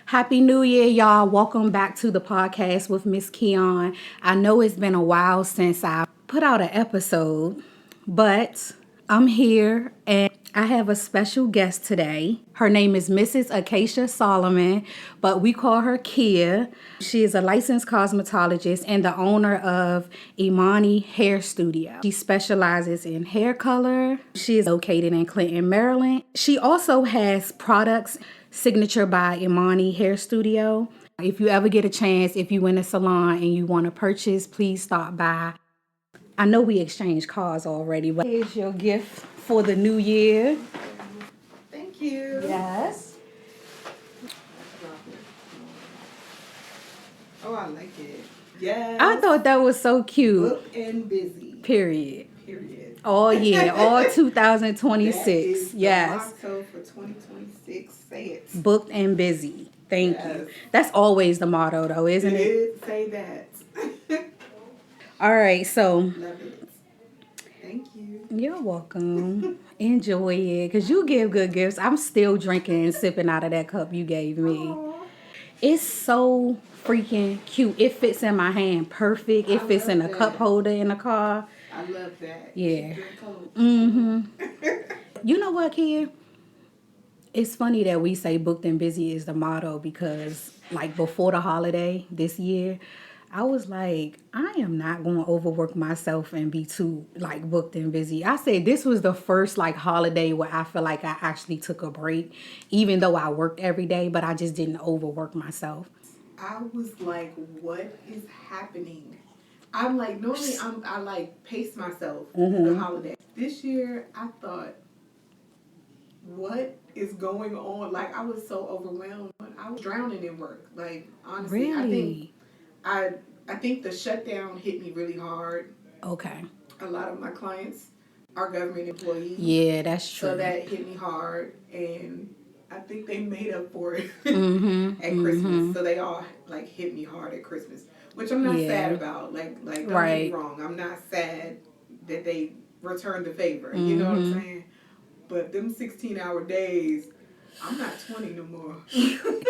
Happy New Year, y'all. Welcome back to the podcast with Miss Keon. I know it's been a while since I put out an episode, but I'm here and I have a special guest today. Her name is Mrs. Acacia Solomon, but we call her Kia. She is a licensed cosmetologist and the owner of Imani Hair Studio. She specializes in hair color. She is located in Clinton, Maryland. She also has products Signature by Imani Hair Studio. If you ever get a chance, if you in a salon and you want to purchase, please stop by. I know we exchanged cards already, but here's your gift for the new year. Thank you. Yes. Oh, I like it. Yes. I thought that was so cute. Booked and busy. Period. All year, all 2026. That is yes. The motto for 2026. Say it. Booked and busy. Thank you. That's always the motto, though, isn't it? It is. Say that. All right, so. Love it. Thank you. You're welcome. Enjoy it, because you give good gifts. I'm still drinking and sipping out of that cup you gave me. Aww. It's so freaking cute. It fits in my hand perfect. It fits in a cup holder in the car. I love that. Yeah. You know what, kid? It's funny that we say booked and busy is the motto because, like, before the holiday this year, I was like, I am not going to overwork myself and be too, like, booked and busy. I said this was the first, like, holiday where I feel like I actually took a break, even though I worked every day, but I just didn't overwork myself. I was like, what is happening? I'm like, normally I like pace myself the holiday. This year, I thought, what is going on? Like, I was so overwhelmed. I was drowning in work. Like, honestly, Really? I think the shutdown hit me really hard. Okay. A lot of my clients are government employees. Yeah, that's true. So that hit me hard, and I think they made up for it at Christmas. So they all like hit me hard at Christmas, which I'm not sad about. Like don't get me wrong. I'm not sad that they returned the favor. You know what I'm saying? But them 16-hour days, I'm not 20 no more.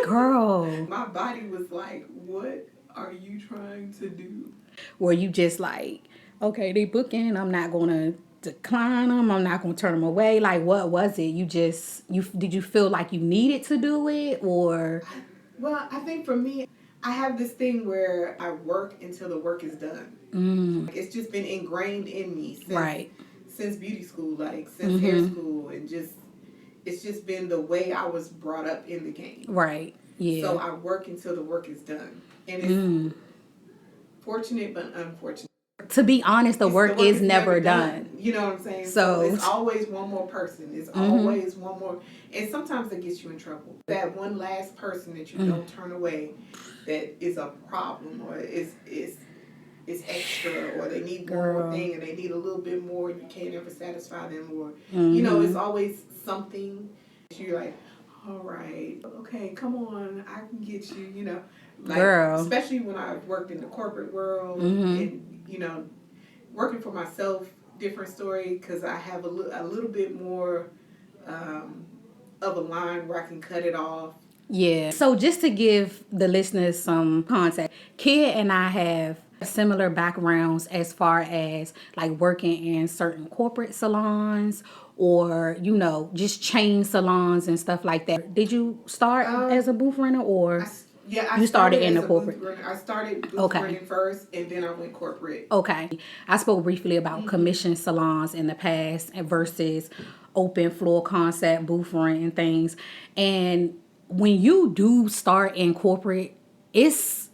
Girl. My body was like, what are you trying to do? Were you just like, okay, they booking, I'm not going to decline them, I'm not going to turn them away? Like, what was it? Did you feel like you needed to do it, or? Well, I think for me, I have this thing where I work until the work is done. It's just been ingrained in me since beauty school, like since hair school, and it's just been the way I was brought up in the game. Right. Yeah. So I work until the work is done. And it's fortunate but unfortunate. To be honest, the work is never done. You know what I'm saying? So it's always one more person. It's always one more. And sometimes that gets you in trouble. That one last person that you don't turn away that is a problem or is extra, or they need one more thing and they need a little bit more and you can't ever satisfy them, or you know, it's always something that you're like, all right, okay, come on, I can get you, you know, like, girl. Especially when I worked in the corporate world and, you know, working for myself, different story, because I have a little bit more of a line where I can cut it off. Yeah. So just to give the listeners some context, Kia and I have similar backgrounds as far as like working in certain corporate salons or, you know, just chain salons and stuff like that. Did you start as a booth renter, or you started in the corporate? I started booth renting first, and then I went corporate. Okay. I spoke briefly about commission salons in the past versus open floor concept booth rent and things. And when you do start in corporate, it's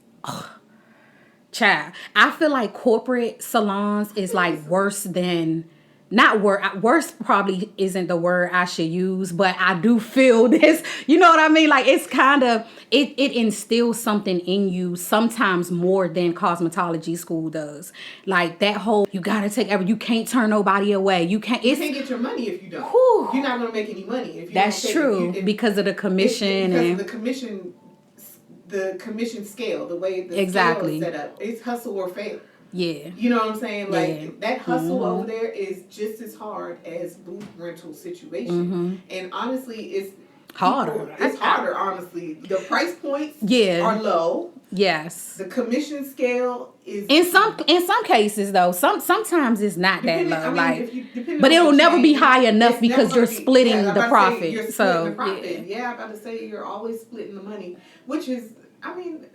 child, I feel like corporate salons is like worse than, not worse probably isn't the word I should use, but I do feel this, you know what I mean? Like, it's kind of, it instills something in you sometimes more than cosmetology school does. Like that whole, you gotta take you can't turn nobody away. You can't get your money if you don't. Whew. You're not gonna make any money if you That's don't true, because of the commission. Because of the commission scale, the way the scale is set up. It's hustle or fail. Yeah. You know what I'm saying? Like, that hustle over there is just as hard as booth rental situation. And honestly, Harder. It's harder, honestly. The price points Yeah. are low. Yes. The commission scale is In some cases though, sometimes it's not that low. I mean, like, if you, but on it'll the never be chain, high enough it's because never you're gonna be- splitting yeah, I'm the about to say profit. you're splitting So the profit. Yeah, I'm about to say you're always splitting the money, which is, I mean,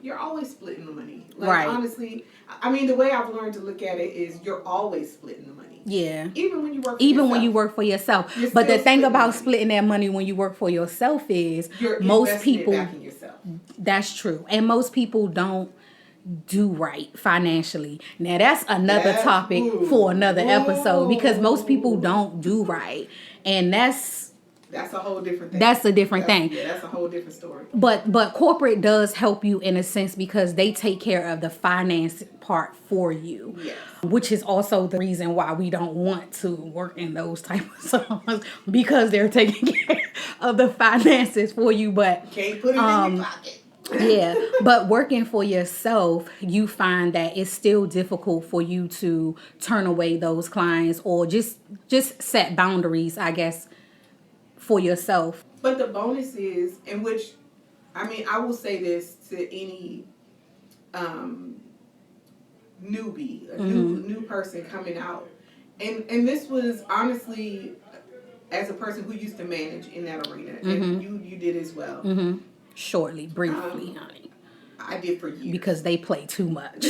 you're always splitting the money. Like, right. honestly, I mean, the way I've learned to look at it is you're always splitting the money. Yeah. Even when you work for Even yourself. when you work for yourself. You're But the still thing splitting about money. splitting that money when you work for yourself is You're most investing people it back in yourself. That's true. And most people don't do right financially. Now that's another topic for another episode because most people don't do right. And that's a whole different thing. That's a different thing. Yeah, that's a whole different story. But corporate does help you in a sense because they take care of the finance part for you. Yes. Which is also the reason why we don't want to work in those type of salons because they're taking care of the finances for you. But can't put it in your pocket. Yeah, but working for yourself, you find that it's still difficult for you to turn away those clients or just set boundaries, I guess, for yourself. But the bonus is, in which, I mean, I will say this to any newbie, a new person coming out, and this was honestly, as a person who used to manage in that arena, and you did as well. Shortly, briefly, honey. I did for years. Because they play too much.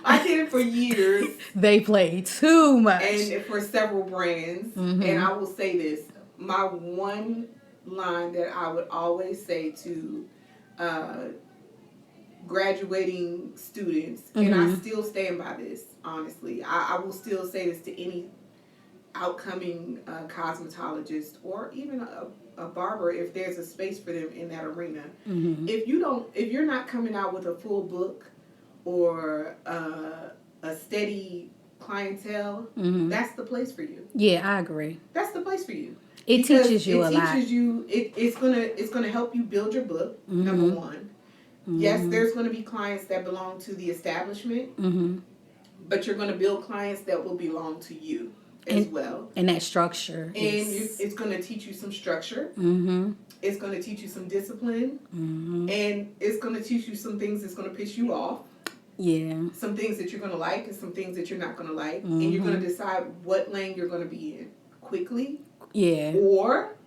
I did it for years. They play too much. And for several brands. And I will say this. My one line that I would always say to graduating students, and I still stand by this, honestly. I will still say this to any outcoming cosmetologist or even a barber if there's a space for them in that arena. If you're not coming out with a full book or a steady clientele, that's the place for you. Yeah, I agree. That's the place for you. It teaches you a lot. It teaches you. It's gonna help you build your book. Number one. Yes, there's gonna be clients that belong to the establishment, but you're gonna build clients that will belong to you as well. And that structure. And it's going to teach you some structure. It's going to teach you some discipline. And it's going to teach you some things that's going to piss you off. Yeah. Some things that you're going to like and some things that you're not going to like. And you're going to decide what lane you're going to be in quickly. Yeah. Or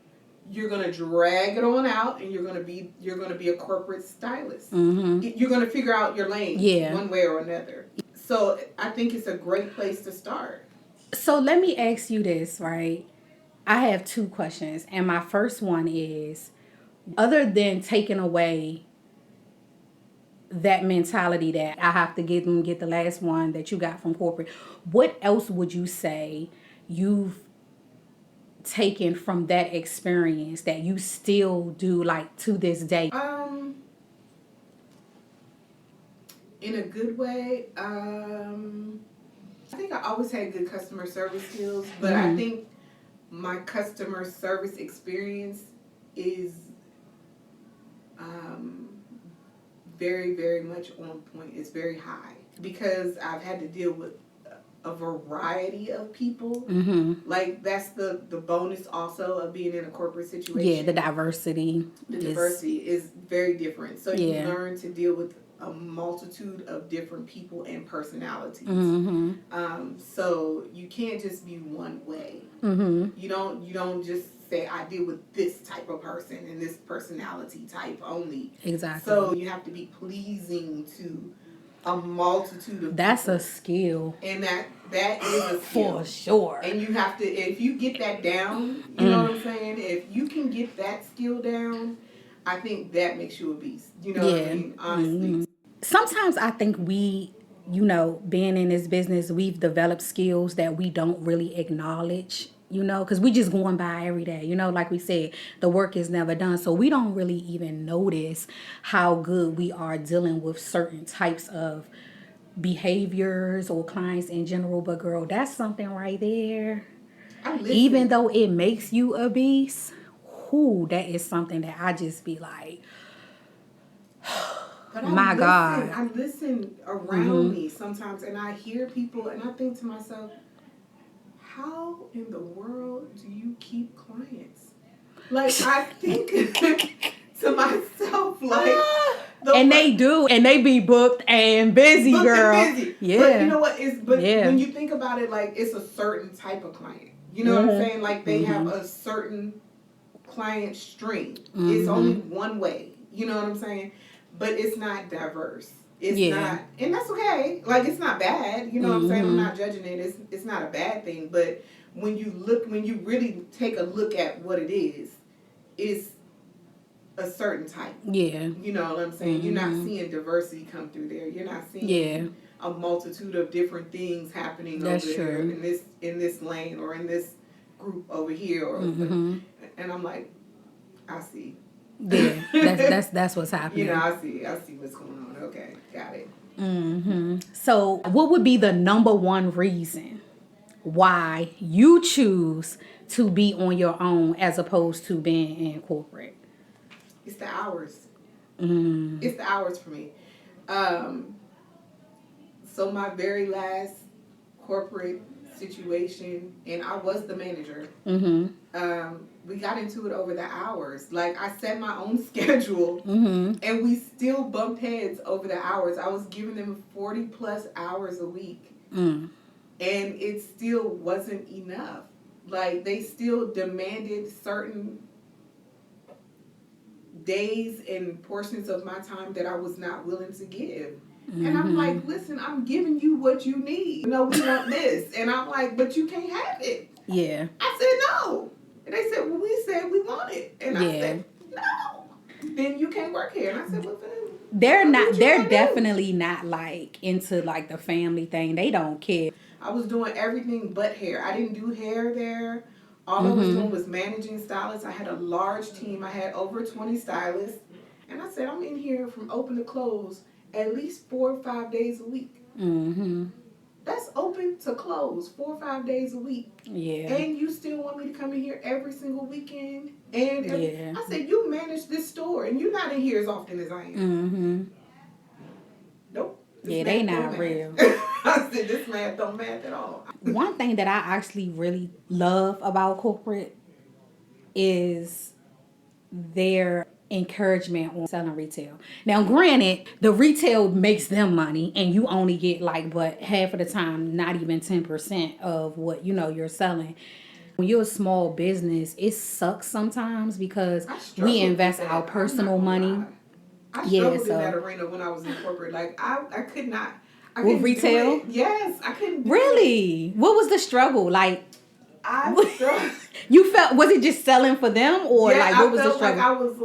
you're going to drag it on out and you're going to be a corporate stylist. You're going to figure out your lane one way or another. So I think it's a great place to start. So let me ask you this, right? I have two questions. And my first one is, other than taking away that mentality that I have to get the last one that you got from corporate, what else would you say you've taken from that experience that you still do like to this day? In a good way, I think I always had good customer service skills, but I think my customer service experience is very, very much on point. It's very high because I've had to deal with a variety of people. Like that's the bonus also of being in a corporate situation. Yeah, the diversity. The diversity is very different. So you learn to deal with a multitude of different people and personalities. So you can't just be one way. You don't just say I deal with this type of person and this personality type only. Exactly. So you have to be pleasing to a multitude of That's people. a skill. And that is a skill. For sure. And you have to, if you get that down, you know what I'm saying? If you can get that skill down, I think that makes you a beast. You know what I mean? Honestly. Sometimes I think we, being in this business, we've developed skills that we don't really acknowledge, because we just going by every day. Like we said, the work is never done. So we don't really even notice how good we are dealing with certain types of behaviors or clients in general. But girl, that's something right there. Even though it makes you a beast, that is something that I just be like, God. I listen around me sometimes and I hear people and I think to myself, how in the world do you keep clients? Like, I think to myself, like, and they do, and they be booked and busy, booked girl. and busy. Yeah. But you know what? Yeah. When you think about it, like, it's a certain type of client. You know what I'm saying? Like, they have a certain client stream. It's only one way. You know what I'm saying? But it's not diverse. It's not, and that's okay. Like, it's not bad. You know what I'm saying? I'm not judging it. It's not a bad thing. But when you really take a look at what it is, it's a certain type. Yeah. You know what I'm saying? You're not seeing diversity come through there. You're not seeing a multitude of different things happening over there in this lane or in this group over here. Or and I'm like, I see. Yeah, that's what's happening. You know, I see what's going on. Okay, got it. So, what would be the number one reason why you choose to be on your own as opposed to being in corporate? It's the hours. It's the hours for me. So my very last corporate situation, and I was the manager. We got into it over the hours. Like, I set my own schedule, and we still bumped heads over the hours. I was giving them 40 plus hours a week, and it still wasn't enough. Like, they still demanded certain days and portions of my time that I was not willing to give. And I'm like, listen, I'm giving you what you need. No, we want this. And I'm like, but you can't have it. Yeah. I said no. And they said, well, we said we want it. And I said, no. Then you can't work here. And I said, well, they're definitely not like into like the family thing. They don't care. I was doing everything but hair. I didn't do hair there. All I was doing was managing stylists. I had a large team. I had over 20 stylists. And I said, I'm in here from open to close at least 4 or 5 days a week. That's open to close 4 or 5 days a week. Yeah. And you still want me to come in here every single weekend? And I said, you manage this store and you're not in here as often as I am. Nope. Yeah, they not real. I said, this math don't math at all. One thing that I actually really love about corporate is their encouragement on selling retail. Now, granted, the retail makes them money and you only get like, but half of the time, not even 10% of what, you're selling. When you're a small business, it sucks sometimes because we invest our personal money. I struggled in that arena when I was in corporate. Like, I could not. With retail? Yes, I couldn't. Really? What was the struggle? Like, you felt, was it just selling for them or what was the struggle? Like I was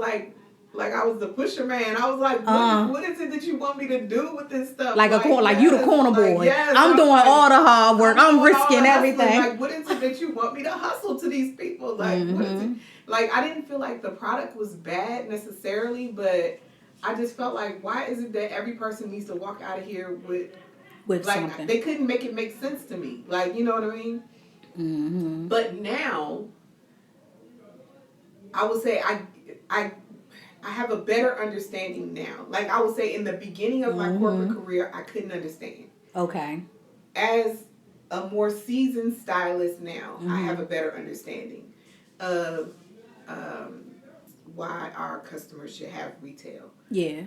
like I was the pusher man. I was like, what is it that you want me to do with this stuff? Like you the corner boy. Like, yes, I'm doing all the hard work. I'm risking everything. Like, what is it that you want me to hustle to these people? Like, what is it? Like, I didn't feel like the product was bad necessarily, but I just felt like, why is it that every person needs to walk out of here with like something? They couldn't make it make sense to me. Like, you know what I mean? But now, I would say I have a better understanding now. Like, I would say in the beginning of my corporate career, I couldn't understand. Okay. As a more seasoned stylist now, I have a better understanding of why our customers should have retail. Yeah.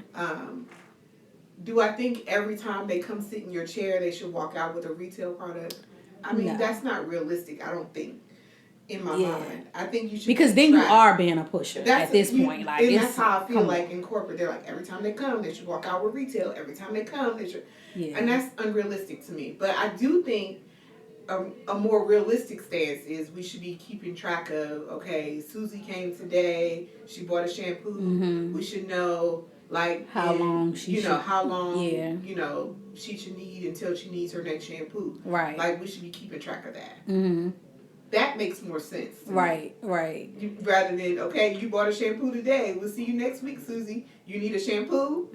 Do I think every time they come sit in your chair, they should walk out with a retail product? I mean, that's not realistic, I don't think, in my mind. I think you should. Because then you are being a pusher at this point. Like, and that's how I feel like in corporate. They're like, every time they come, they should walk out with retail. Every time they come, they should. Yeah. And that's unrealistic to me. But I do think a more realistic stance is we should be keeping track of, okay, Susie came today, she bought a shampoo. We should know, like, how long she should need until she needs her next shampoo. Right. Like, we should be keeping track of that. That makes more sense. Right. Rather than, okay, you bought a shampoo today, we'll see you next week, Susie. You need a shampoo?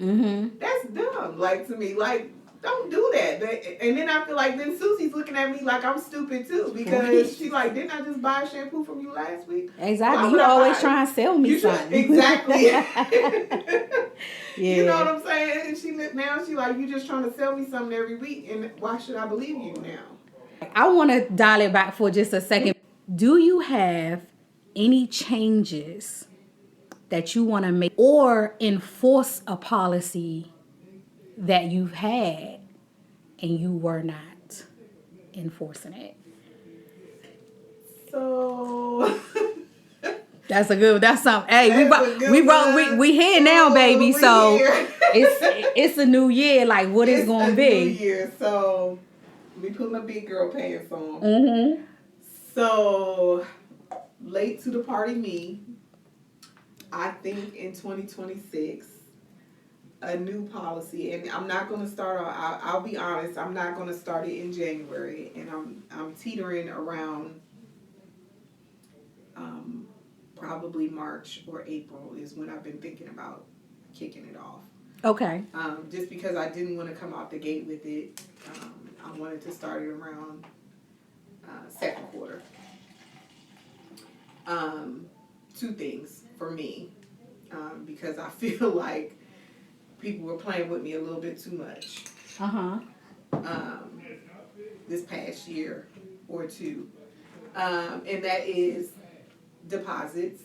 That's dumb. Like, to me, like, don't do that. And then I feel like then Susie's looking at me like I'm stupid too, because she's like, didn't I just buy a shampoo from you last week? Exactly. You always trying to sell me something. Exactly. You know what I'm saying? And now she like, you just trying to sell me something every week, and why should I believe you now? I want to dial it back for just a second. Do you have any changes that you want to make or enforce a policy that you've had and you were not enforcing it? So That's something. Hey, we here now, baby. We So here. it's a new year. Like, what it's gonna be? New year. So let me put my big girl pants on. Mm-hmm. So late to the party, me. I think in 2026, a new policy, and I'm not going to start. I'll be honest. I'm not going to start it in January, and I'm teetering around. Probably March or April is when I've been thinking about kicking it off. Okay. Just because I didn't want to come out the gate with it, I wanted to start it around second quarter. Two things for me, because I feel like people were playing with me a little bit too much. This past year or two, and that is deposits.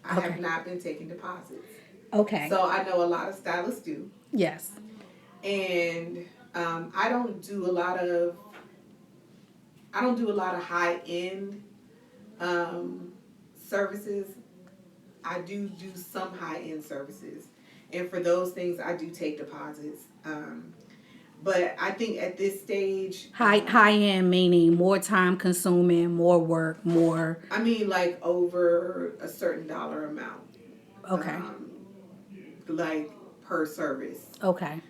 I have not been taking deposits. Okay. So I know a lot of stylists do. Yes. And I don't do a lot of high end services. I do some high end services, and for those things I do take deposits. But I think at this stage, high end meaning more time consuming, more work, more. I mean, like over a certain dollar amount. Okay. Like per service. Okay.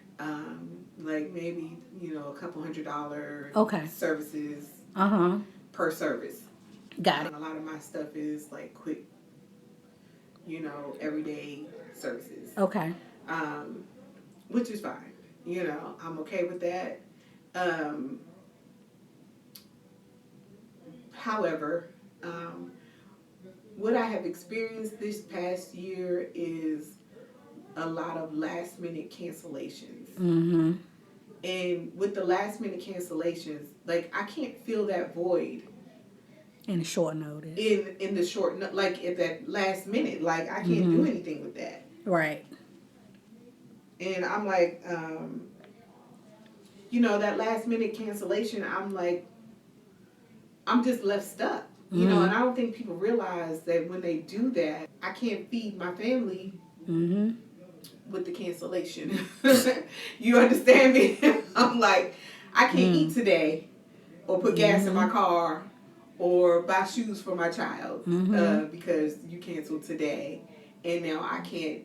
Like maybe a couple $100. Okay. Services. Per service. Got it. A lot of my stuff is like quick, everyday services. Okay. Which is fine. I'm okay with that. However, what I have experienced this past year is a lot of last minute cancellations. Mm-hmm. And with the last minute cancellations, like I can't fill that void in short notice. In the short, like at that last minute, like I can't do anything with that. Right. And I'm like, that last minute cancellation, I'm like, I'm just left stuck. And I don't think people realize that when they do that, I can't feed my family with the cancellation. You understand me? I'm like, I can't eat today or put gas in my car or buy shoes for my child because you canceled today. And now I can't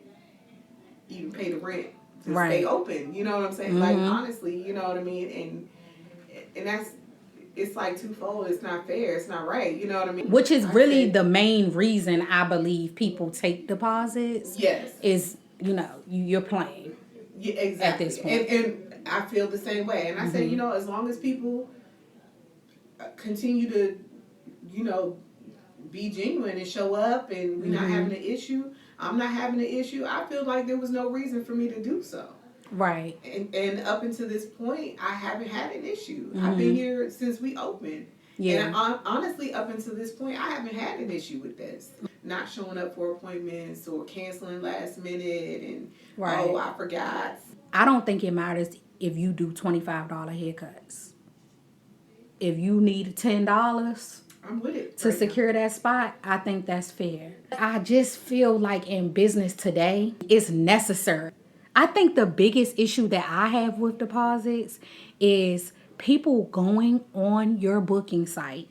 even pay the rent to stay open. You know what I'm saying? Like, honestly, you know what I mean? And that's, it's like twofold. It's not fair. It's not right. You know what I mean? Which is really the main reason I believe people take deposits. Yes. Is, you're playing. Yeah, exactly. At this point. And I feel the same way. And I say, as long as people continue to, be genuine and show up and we're not having an issue, I'm not having an issue, I feel like there was no reason for me to do so. Right. And up until this point, I haven't had an issue. I've been here since we opened. Yeah. And honestly, up until this point, I haven't had an issue with this. Not showing up for appointments or canceling last minute and, oh, I forgot. I don't think it matters if you do $25 haircuts. If you need $10... I'm with it. To secure that spot, I think that's fair. I just feel like in business today, it's necessary. I think the biggest issue that I have with deposits is people going on your booking site,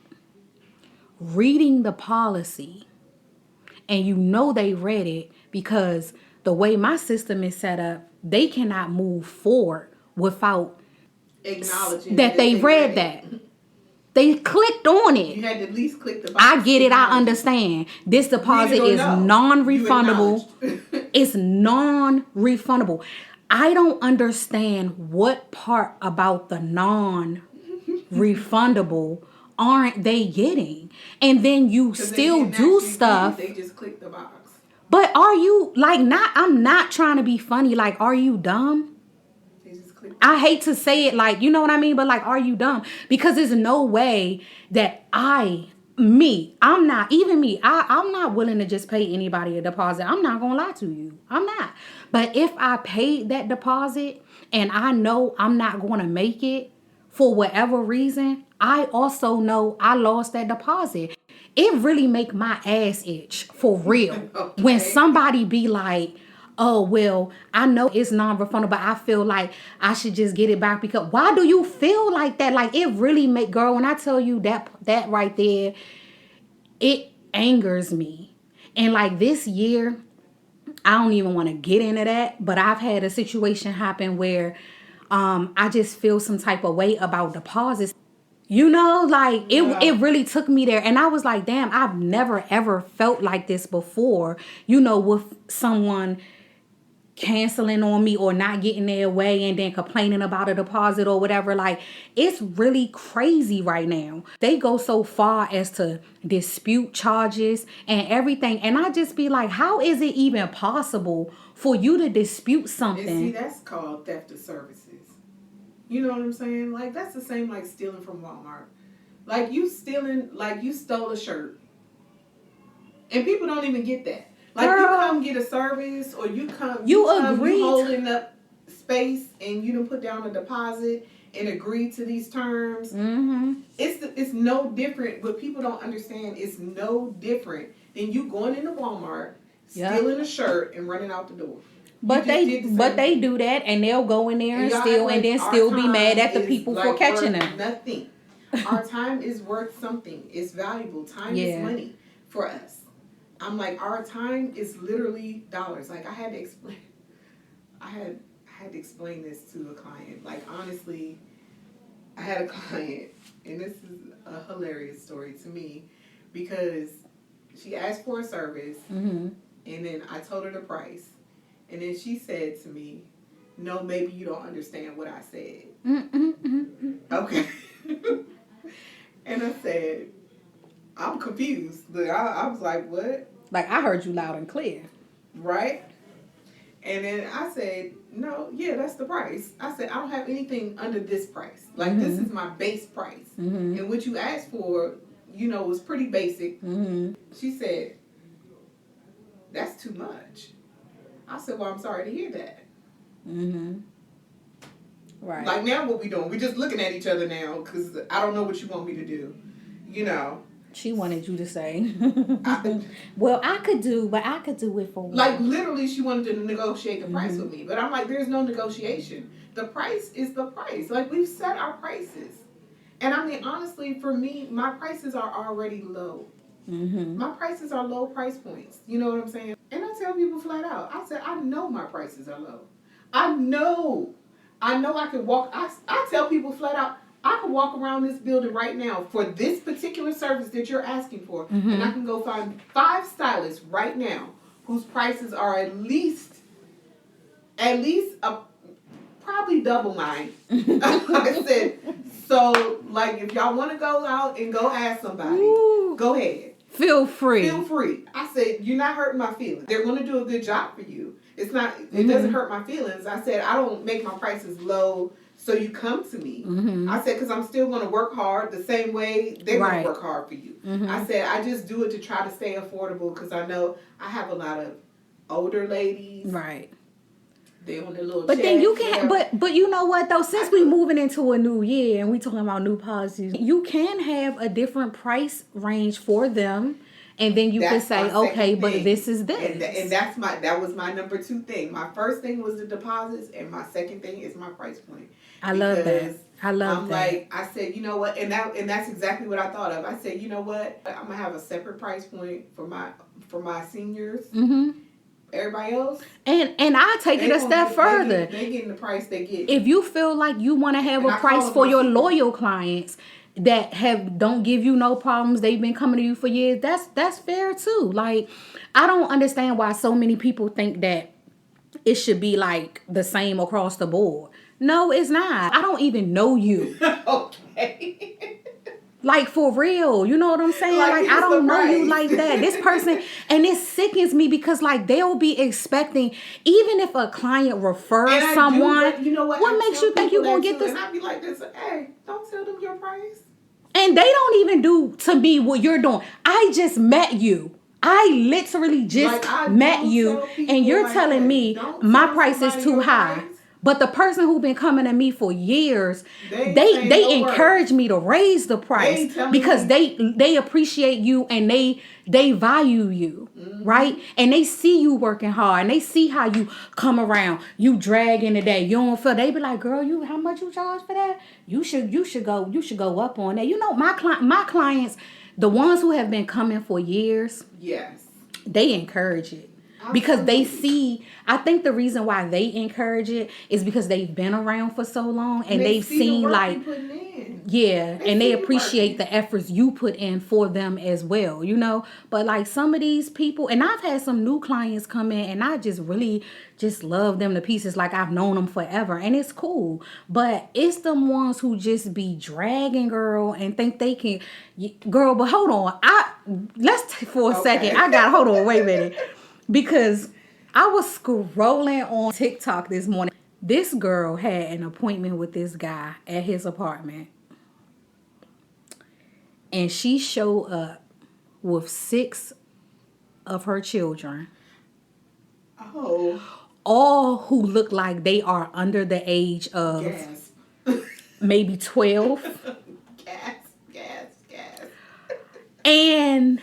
reading the policy, and they read it because the way my system is set up, they cannot move forward without acknowledging that they read that. They clicked on it. You had to at least click the box. I get it. I understand. This deposit is non-refundable. It's non-refundable. I don't understand what part about the non-refundable aren't they getting. And then you still do stuff. They just click the box. But are you, I'm not trying to be funny. Like, are you dumb? I hate to say it, you know what I mean? But are you dumb? Because there's no way that I I'm not, even me, I'm not willing to just pay anybody a deposit. I'm not gonna lie to you. I'm not. But if I paid that deposit and I know I'm not gonna make it for whatever reason, I also know I lost that deposit. It really make my ass itch for real. Okay. When somebody be like, oh, well, I know it's non-refundable, but I feel like I should just get it back. Because why do you feel like that? Like, it really make, girl, when I tell you that right there, it angers me. And like this year, I don't even want to get into that, but I've had a situation happen where I just feel some type of way about deposits. You know, like it really took me there. And I was like, damn, I've never ever felt like this before, with someone canceling on me or not getting their way and then complaining about a deposit or whatever. Like, it's really crazy right now. They go so far as to dispute charges and everything. And I just be like, how is it even possible for you to dispute something? And see, that's called theft of services. You know what I'm saying? Like, that's the same like stealing from Walmart. Like, you stole a shirt. And people don't even get that. Like, girl, you come get a service, or you holding up space, and you done put down a deposit and agree to these terms. Mm-hmm. It's no different. What people don't understand, it's no different than you going into Walmart, stealing a shirt, and running out the door. But they do that, and they'll go in there and steal, and then still be mad at the people for catching them. Nothing. Our time is worth something. It's valuable. Time is money for us. I'm like, our time is literally dollars. Like, I had to explain this to a client. Like, honestly, I had a client, and this is a hilarious story to me, because she asked for a service, and then I told her the price, and then she said to me, no, maybe you don't understand what I said. Okay. And I said, I'm confused. I was like, what? Like, I heard you loud and clear. Right? And then I said, no, yeah, that's the price. I said, I don't have anything under this price. Like, this is my base price. And what you asked for, was pretty basic. She said, that's too much. I said, well, I'm sorry to hear that. Right. Like, now what we doing? We just looking at each other now, because I don't know what you want me to do. She wanted you to say, well, I could do it for one. Like, literally, she wanted to negotiate the price with me. But I'm like, there's no negotiation. The price is the price. Like, we've set our prices. And I mean, honestly, for me, my prices are already low. My prices are low price points. You know what I'm saying? And I tell people flat out, I said, I know my prices are low. I know I can walk. I tell people flat out, I can walk around this building right now for this particular service that you're asking for, and I can go find 5 stylists right now whose prices are at least probably double mine. I said, so, like, if y'all want to go out and go ask somebody, go ahead. Feel free. I said, you're not hurting my feelings. They're going to do a good job for you. It doesn't hurt my feelings. I said, I don't make my prices low so you come to me. I said, because I'm still going to work hard the same way they're going to work hard for you. I said, I just do it to try to stay affordable, because I know I have a lot of older ladies. Right. They on their little But then you can, but you know what though? Since we moving into a new year and we talking about new policies, you can have a different price range for them, and then you can say, okay, but this is this. And that was my number 2 thing. My first thing was the deposits, and my second thing is my price point. I love that. I'm like, I said, you know what, and that's exactly what I thought of. I said, you know what, I'm gonna have a separate price point for my seniors. Everybody else. And I take it a step further. They getting the price they get. If you feel like you want to have a price for your loyal clients that don't give you no problems, they've been coming to you for years, that's fair too. Like, I don't understand why so many people think that it should be like the same across the board. No, it's not. I don't even know you. Okay. Like, for real, you know what I'm saying? Like I don't know you like that. This person, and it sickens me because, like, they'll be expecting, even if a client refers someone, you know what makes you think you're going to get this? And I'd be like this, hey, don't tell them your price. And they don't even do to me what you're doing. I just met you. I literally just met you, and you're telling me my price is too high. But the person who been coming to me for years, they encourage me to raise the price because they appreciate you and they value you, right? And they see you working hard and they see how you come around, you drag in the day, you don't feel. They be like, girl, you how much you charge for that? You should go up on that. You know, my clients, the ones who have been coming for years, yes, they encourage it. Because they see, I think the reason why they encourage it is because they've been around for so long and they've seen like, and they appreciate the efforts you put in for them as well, you know. But like some of these people, and I've had some new clients come in and I just really just love them to pieces, like I've known them forever and it's cool. But it's the ones who just be dragging, girl, and think they can, girl. But hold on, for a second, hold on, wait a minute. Because I was scrolling on TikTok this morning. This girl had an appointment with this guy at his apartment. And she showed up with 6 of her children. Oh. All who look like they are under the age of maybe 12. Gas. And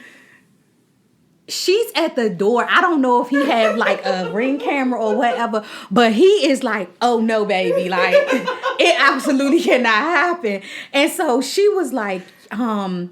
she's at the door. I don't know if he have like a ring camera or whatever, but he is like, oh no, baby. Like, it absolutely cannot happen. And so she was like, well,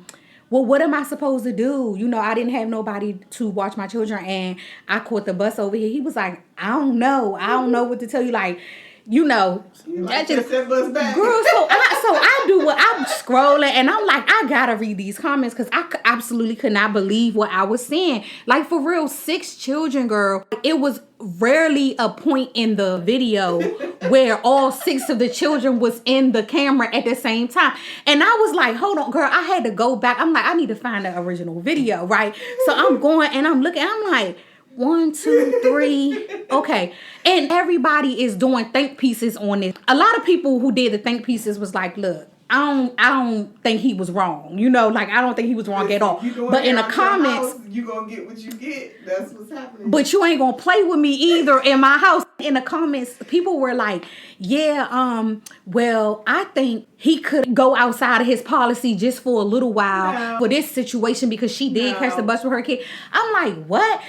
what am I supposed to do? You know, I didn't have nobody to watch my children and I caught the bus over here. He was like, I don't know what to tell you. Like, you know, that just bus back. Girl, so I do what I'm scrolling and I'm like, I gotta read these comments because I absolutely could not believe what I was seeing. Like, for real, 6 children, girl. It was rarely a point in the video where all 6 of the children was in the camera at the same time. And I was like, hold on, girl, I had to go back. I'm like, I need to find the original video, right? So I'm going and I'm looking, I'm like, 1, 2, 3. Okay. And everybody is doing think pieces on this. A lot of people who did the think pieces was like, look, I don't think he was wrong. You know, like, I don't think he was wrong at all. But in the comments, you gonna get what you get. That's what's happening. But you ain't gonna play with me either in my house. In the comments, people were like, yeah, well, I think he could go outside of his policy just for a little while for this situation because she did catch the bus with her kid. I'm like, what?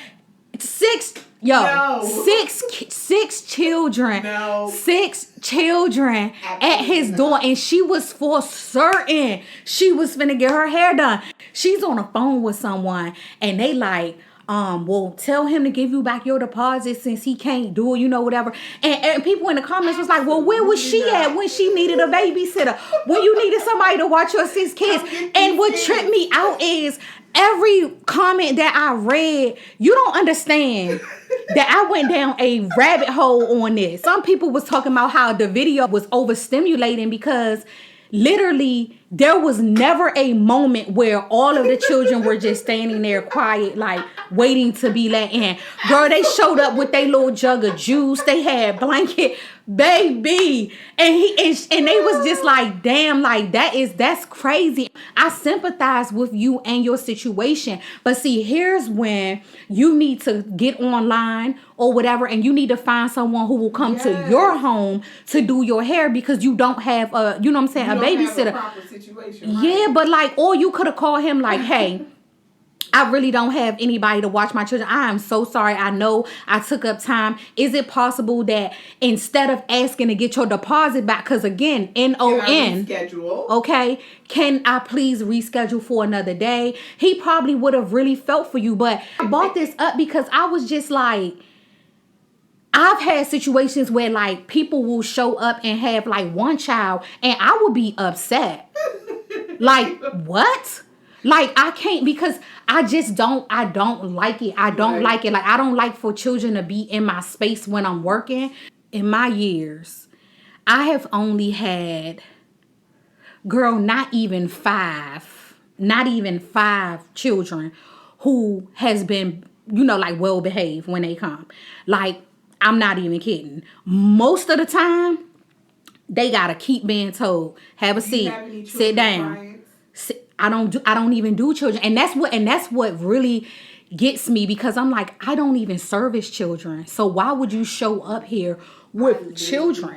6 children. No. 6 children at his door. And she was for certain she was finna get her hair done. She's on the phone with someone and they like, well, tell him to give you back your deposit since he can't do it, you know, whatever. And people in the comments was like, well, where was she at when she needed a babysitter? When you needed somebody to watch your 6 kids? And what tripped me out is every comment that I read, you don't understand that I went down a rabbit hole on this. Some people was talking about how the video was overstimulating because literally there was never a moment where all of the children were just standing there quiet, like waiting to be let in. Girl, they showed up with their little jug of juice. They had blanket, baby. And they was just like, damn, like that's crazy. I sympathize with you and your situation. But see, here's when you need to get online or whatever, and you need to find someone who will come to your home to do your hair because you don't have a, you know what I'm saying, a babysitter. Right? Yeah, but like, or you could have called him like, hey, I really don't have anybody to watch my children. I am so sorry. I know I took up time. Is it possible that instead of asking to get your deposit back, because again, NON, okay, can I please reschedule for another day? He probably would have really felt for you, but I brought this up because I was just like, I've had situations where like people will show up and have like one child and I will be upset. Like, what? Like, I can't, because I don't like it. I don't like it. Like, I don't like for children to be in my space when I'm working. In my years, I have only had, girl, not even five children who has been, you know, like well behaved when they come. Like, I'm not even kidding. Most of the time, they gotta keep being told, have a seat, sit down. I don't even do children. And that's what really gets me, because I'm like, I don't even service children. So why would you show up here with children?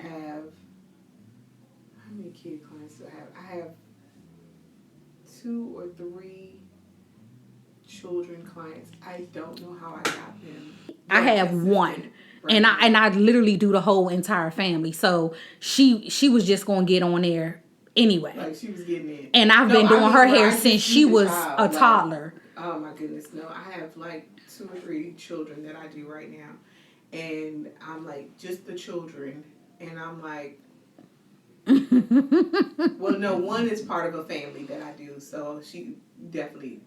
How many kid clients do I have? I have 2 or 3 children clients. I don't know how I got them. I have one. And I literally do the whole entire family. So she was just gonna get on there anyway. Like she was getting in. And I've been doing her hair since she was a toddler. Oh my goodness, no. I have like 2 or 3 children that I do right now. And I'm like, just the children. And I'm like, well, no, one is part of a family that I do. So she definitely,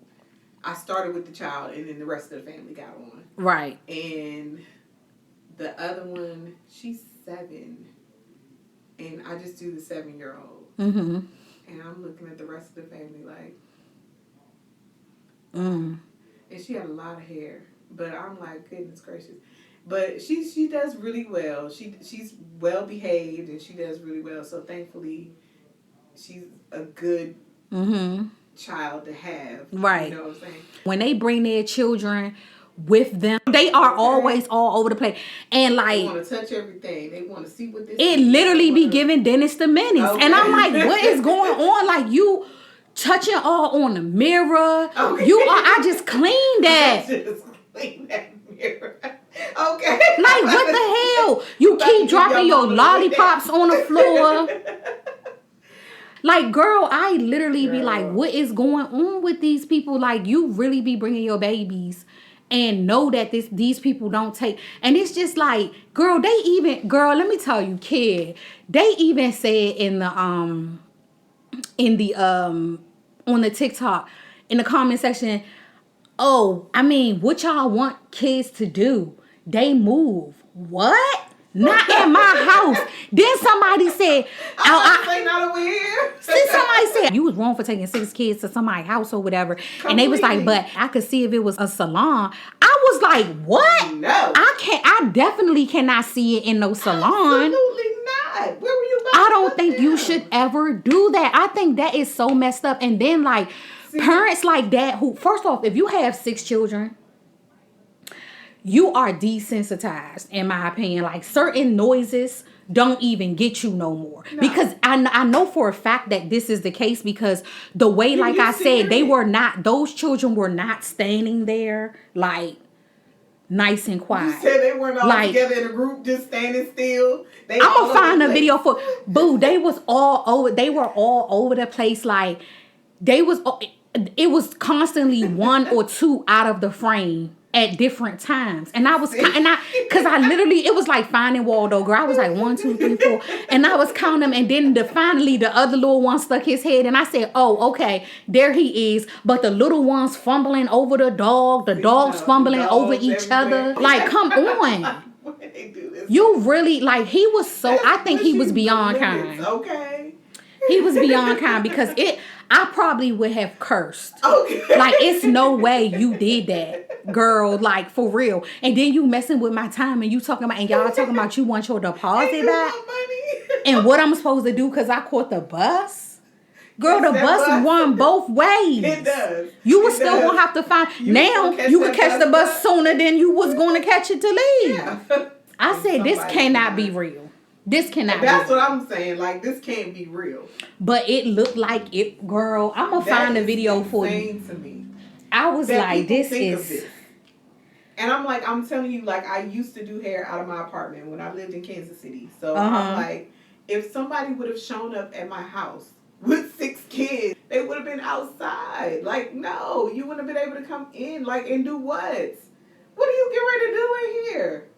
I started with the child and then the rest of the family got on. Right. And the other one, she's 7. And I just do the 7-year-old. Mm-hmm. And I'm looking at the rest of the family like, and she had a lot of hair. But I'm like, goodness gracious. But she does really well. She's well behaved and she does really well. So thankfully, she's a good child to have. Right. You know what I'm saying? When they bring their children with them, they are always all over the place. And like, they want to touch everything. They want to see what this it is. literally be giving Dennis the Menace. Okay. And I'm like, what is going on? Like, you touching all on the mirror. Okay. I just cleaned that. Just clean that mirror. Okay. Like, what the hell? You keep dropping your lollipops on the floor. Like, girl, I literally be like, what is going on with these people? Like, you really be bringing your babies and know that these people don't take. And it's just like, girl, let me tell you, kid, they even said on the TikTok, in the comment section, oh, I mean, what y'all want kids to do? They move. What? Not in my house. Then somebody said, not over here. Then somebody said, you was wrong for taking 6 kids to somebody's house or whatever. Completely. And they was like, but I could see if it was a salon. I was like, what? No. I definitely cannot see it in no salon. Absolutely not. Where were you going? I don't think you should ever do that. I think that is so messed up. And then like, parents like that who, first off, if you have 6 children, you are desensitized, in my opinion. Like, certain noises don't even get you no more. No. Because I know for a fact that this is the case, because the way, like I said, those children were not standing there like nice and quiet. You said they weren't all together in a group just standing still. I'm gonna find a video for boo. They were all over the place. Like, it was constantly 1 or 2 out of the frame at different times. And I was, because I literally, it was like finding Waldo, girl. I was like 1, 2, 3, 4. And I was counting them. And then finally, the other little one stuck his head. And I said, oh, okay, there he is. But the little one's fumbling over the dog. The dog's fumbling over each other. Like, come on. You really, like, he was so, I think he was beyond kind. Okay. He was beyond kind, because I probably would have cursed. Okay. Like, it's no way you did that, girl. Like, for real. And then you messing with my time, and y'all talking about you want your deposit back. And what I'm supposed to do because I caught the bus? Girl, the bus run both ways. It does. You were still going to have to find. Now, you could catch the bus sooner than you was going to catch it to leave. Yeah. I said, this cannot be real. This cannot be. That's what I'm saying. Like, this can't be real. But it looked like it, girl. I'm going to find a video for you. To me. I was like, this is. And I'm like, I'm telling you, like, I used to do hair out of my apartment when I lived in Kansas City. So I'm like, if somebody would have shown up at my house with 6 kids, they would have been outside. Like, no, you wouldn't have been able to come in, like, and do what? What are you getting ready to do in here?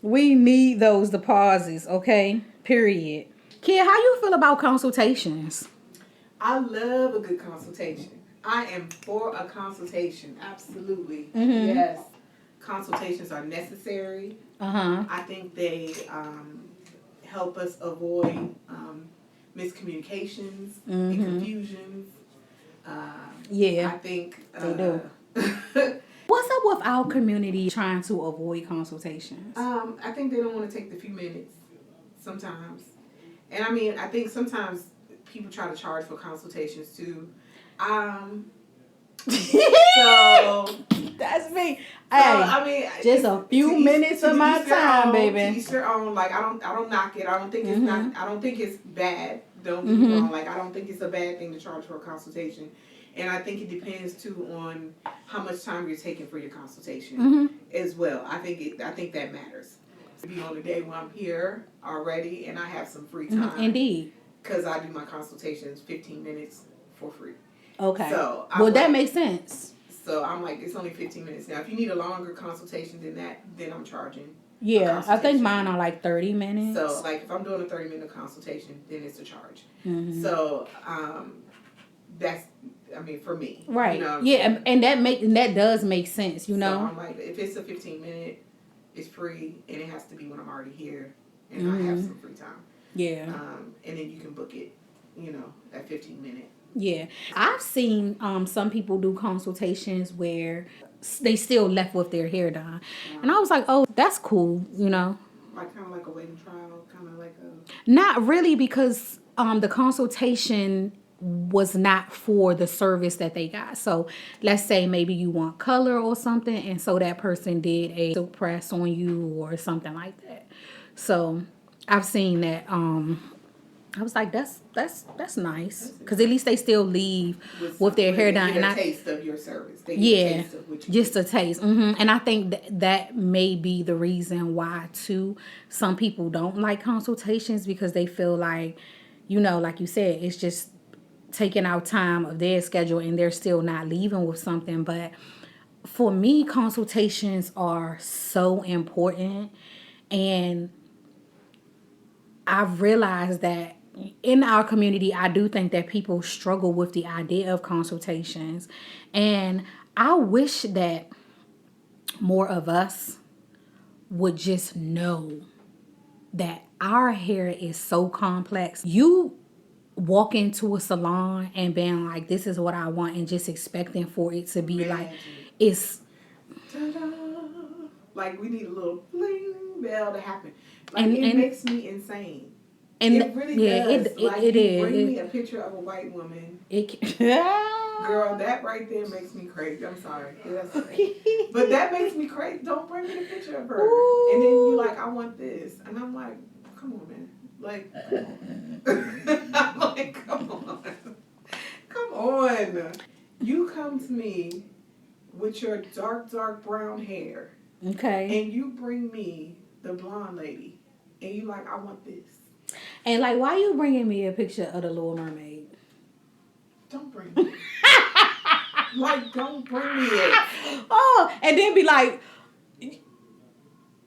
We need those deposits, okay? Period. Kid, how you feel about consultations? I love a good consultation. I am for a consultation. Absolutely. Mm-hmm. Yes. Consultations are necessary. I think they help us avoid miscommunications and confusions. Yeah. I think they do. What's up with our community trying to avoid consultations? I think they don't want to take the few minutes sometimes. And I mean, I think sometimes people try to charge for consultations too. Um. So That's me. So, I mean, just a few minutes of my time, baby. To each their own. Like I don't knock it. I don't think it's not. I don't think it's bad. Don't get me wrong. Like I don't think it's a bad thing to charge for a consultation, and I think it depends too on how much time you're taking for your consultation as well. I think that matters. To be on the day when I'm here already and I have some free time. Indeed. Because I do my consultations 15 minutes for free. Okay. So that makes sense. So I'm like, it's only 15 minutes. Now, if you need a longer consultation than that, then I'm charging. Yeah, I think mine are like 30 minutes. So, like, if I'm doing a 30-minute consultation, then it's a charge. So, that's, I mean, for me. Right. You know yeah, and that does make sense, you know? So, I'm like, if it's a 15-minute, it's free, and it has to be when I'm already here, and I have some free time. Yeah. And then you can book it, you know, at 15-minute. Yeah. I've seen some people do consultations where they still left with their hair done. And I was like, oh, that's cool, you know? Like kind of like a waiting trial, kind of like a... Not really, because the consultation was not for the service that they got. So let's say maybe you want color or something, and so that person did a silk press on you or something like that. So I've seen that. I was like, that's nice, because at least they still leave with their hair done. And a taste of your service. They get a taste of what you just do. A taste. And I think that may be the reason why too some people don't like consultations, because they feel like, you know, like you said, it's just taking out time of their schedule and they're still not leaving with something. But for me, consultations are so important, and I've realized that in our community, I do think that people struggle with the idea of consultations. And I wish that more of us would just know that our hair is so complex. You walk into a salon and being like, this is what I want, and just expecting for it to be like, it's... Ta-da! Like, we need a little bling bell to happen. Like, it makes me insane. And it really does. Bring me a picture of a white woman. Girl, that right there makes me crazy. I'm sorry. But that makes me crazy. Don't bring me the picture of her. Ooh. And then you like, I want this. And I'm like, come on, man. Like, I'm like, come on. Come on. You come to me with your dark brown hair. Okay. And you bring me the blonde lady. And you like, I want this. And like, why you bringing me a picture of the Little Mermaid? Don't bring me. Like, don't bring me it. Oh, and then be like,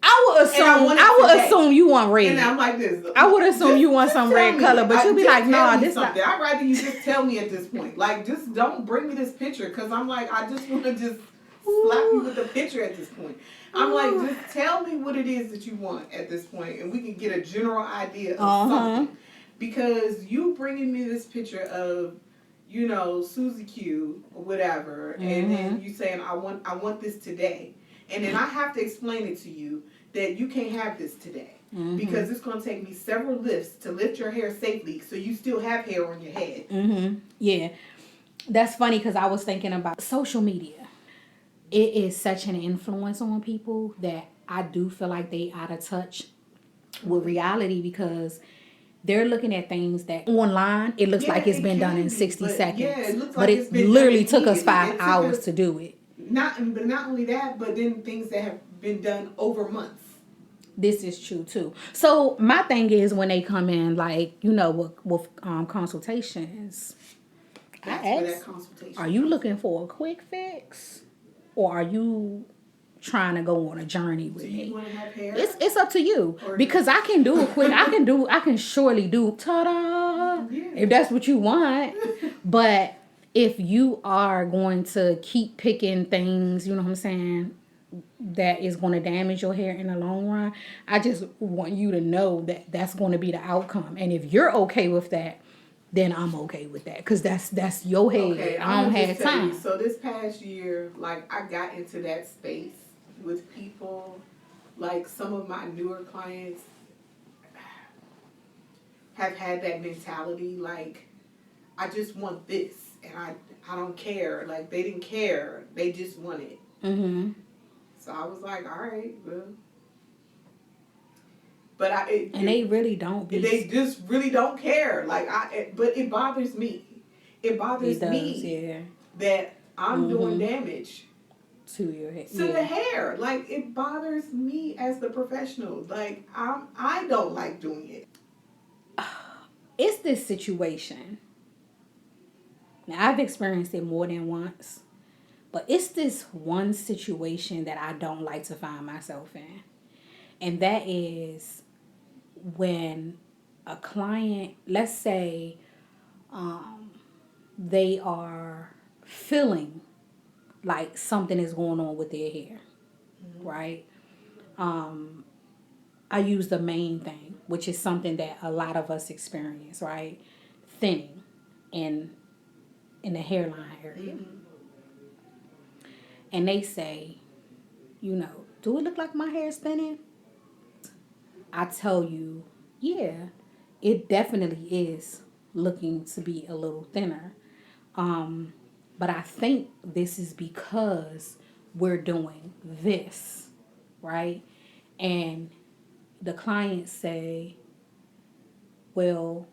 I would assume you want red. And I'm like this. I would assume you want some red color, but you'll be like, nah, this something. I'd rather you just tell me at this point. Like, just don't bring me this picture, because I'm like, I just want to just slap you with the picture at this point. I'm like, just tell me what it is that you want at this point, and we can get a general idea of something. Because you bringing me this picture of, you know, Susie Q or whatever, and then you saying, I want this today, and then I have to explain it to you that you can't have this today. Because it's going to take me several lifts to lift your hair safely so you still have hair on your head. Yeah. That's funny, because I was thinking about social media. It is such an influence on people that I do feel like they out of touch with reality, because they're looking at things that online, it looks like it's been done in 60 seconds. Yeah, it looks like it's been literally took us 5 hours to do it. Not only that, but then things that have been done over months. This is true too. So my thing is, when they come in, like, you know, with consultations, are you looking for a quick fix, or are you trying to go on a journey with me? Do you want to have hair? It's up to you, because I can do a quick. I can surely do ta-da, if that's what you want. But if you are going to keep picking things, you know what I'm saying, that is going to damage your hair in the long run, I just want you to know that that's going to be the outcome. And if you're okay with that, then I'm okay with that, because that's your head. Okay, I don't have time. So this past year, like, I got into that space with people. Like, some of my newer clients have had that mentality, like, I just want this. and I don't care. Like, they didn't care. They just wanted. Mm-hmm. So I was like, all right, well. They really don't be. They just really don't care. Like, but it bothers me. It bothers me yeah. that I'm doing damage to your hair. To the hair. Like, it bothers me as the professional. Like, I don't like doing it. It's this situation. Now, I've experienced it more than once. But it's this one situation that I don't like to find myself in. And that is when a client, let's say, they are feeling like something is going on with their hair, right? I use the main thing, which is something that a lot of us experience, right? Thinning in the hairline area. And they say, do it look like my hair is thinning? I tell you, yeah, it definitely is looking to be a little thinner. But I think this is because we're doing this, right? And the clients say, well,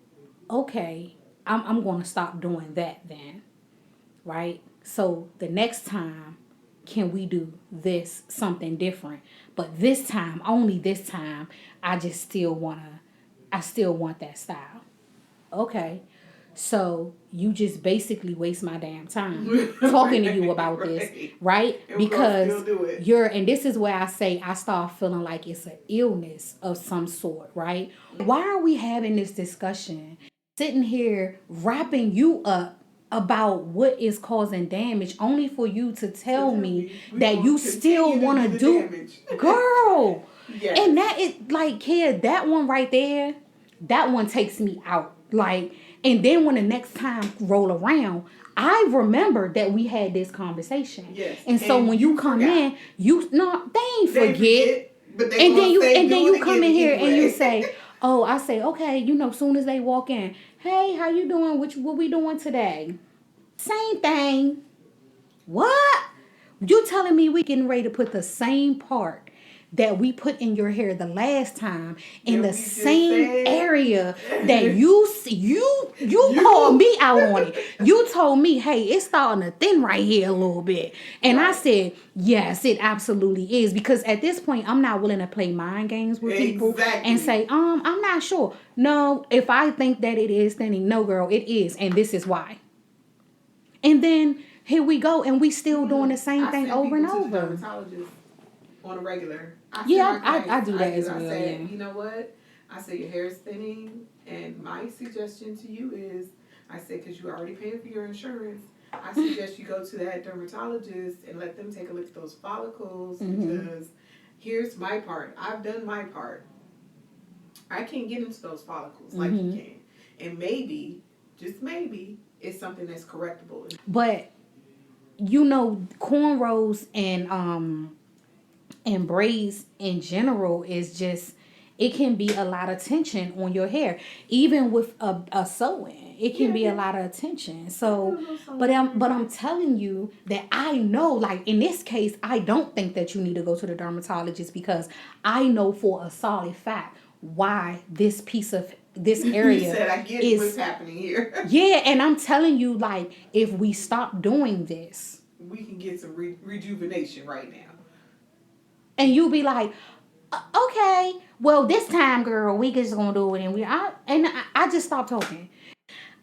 okay, I'm going to stop doing that then, right? So the next time, can we do something different? But this time, only this time, I still want that style. Okay. So you just basically waste my damn time talking to you about this, right? Because and this is where I say I start feeling like it's an illness of some sort, right? Why are we having this discussion, sitting here wrapping you up about what is causing damage, only for you to tell me that you still want to do, girl? Yes. And that is like, kid, that one right there, that one takes me out. Like, and then when the next time roll around, I remember that we had this conversation. Yes. And so when you come in, they ain't forget. But and then you come in here and you say, oh, I say, okay, soon as they walk in, hey, how you doing? What we doing today? Same thing. What? You telling me we getting ready to put the same part that we put in your hair the last time in the same area that you called me out on it. You told me, hey, it's starting to thin right here a little bit. And I said, yes, it absolutely is. Because at this point, I'm not willing to play mind games with people and say, I'm not sure. No, if I think that it is thinning, no, girl, it is. And this is why. And then here we go. And we still doing the same thing over and over. On a regular. I do that as well. I say, you know what? I say your hair is thinning, and my suggestion to you is, I say, because you already paid for your insurance, I suggest you go to that dermatologist and let them take a look at those follicles, because here's my part. I've done my part. I can't get into those follicles like you can. And maybe, just maybe, it's something that's correctable. But, cornrows and braids in general is just, it can be a lot of tension on your hair. Even with a sew-in, it can be a lot of attention. So, but I'm telling you that I know, like in this case, I don't think that you need to go to the dermatologist, because I know for a solid fact why this area you said, I get what's happening here. Yeah, and I'm telling you, like, if we stop doing this, we can get some rejuvenation right now. And you be like, okay, well, this time, girl, we just gonna do it. And I just stopped talking.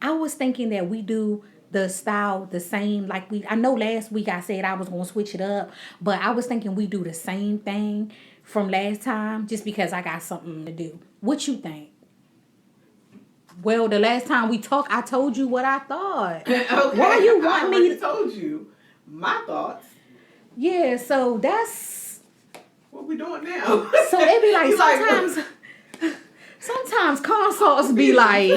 I was thinking that we do the style the same. I know last week I said I was gonna switch it up, but I was thinking we do the same thing from last time, just because I got something to do. What you think? Well, the last time we talked, I told you what I thought. Okay. Why you want me to? I told you my thoughts. Yeah, so that's what we doing now. So they be like, sometimes consults be like,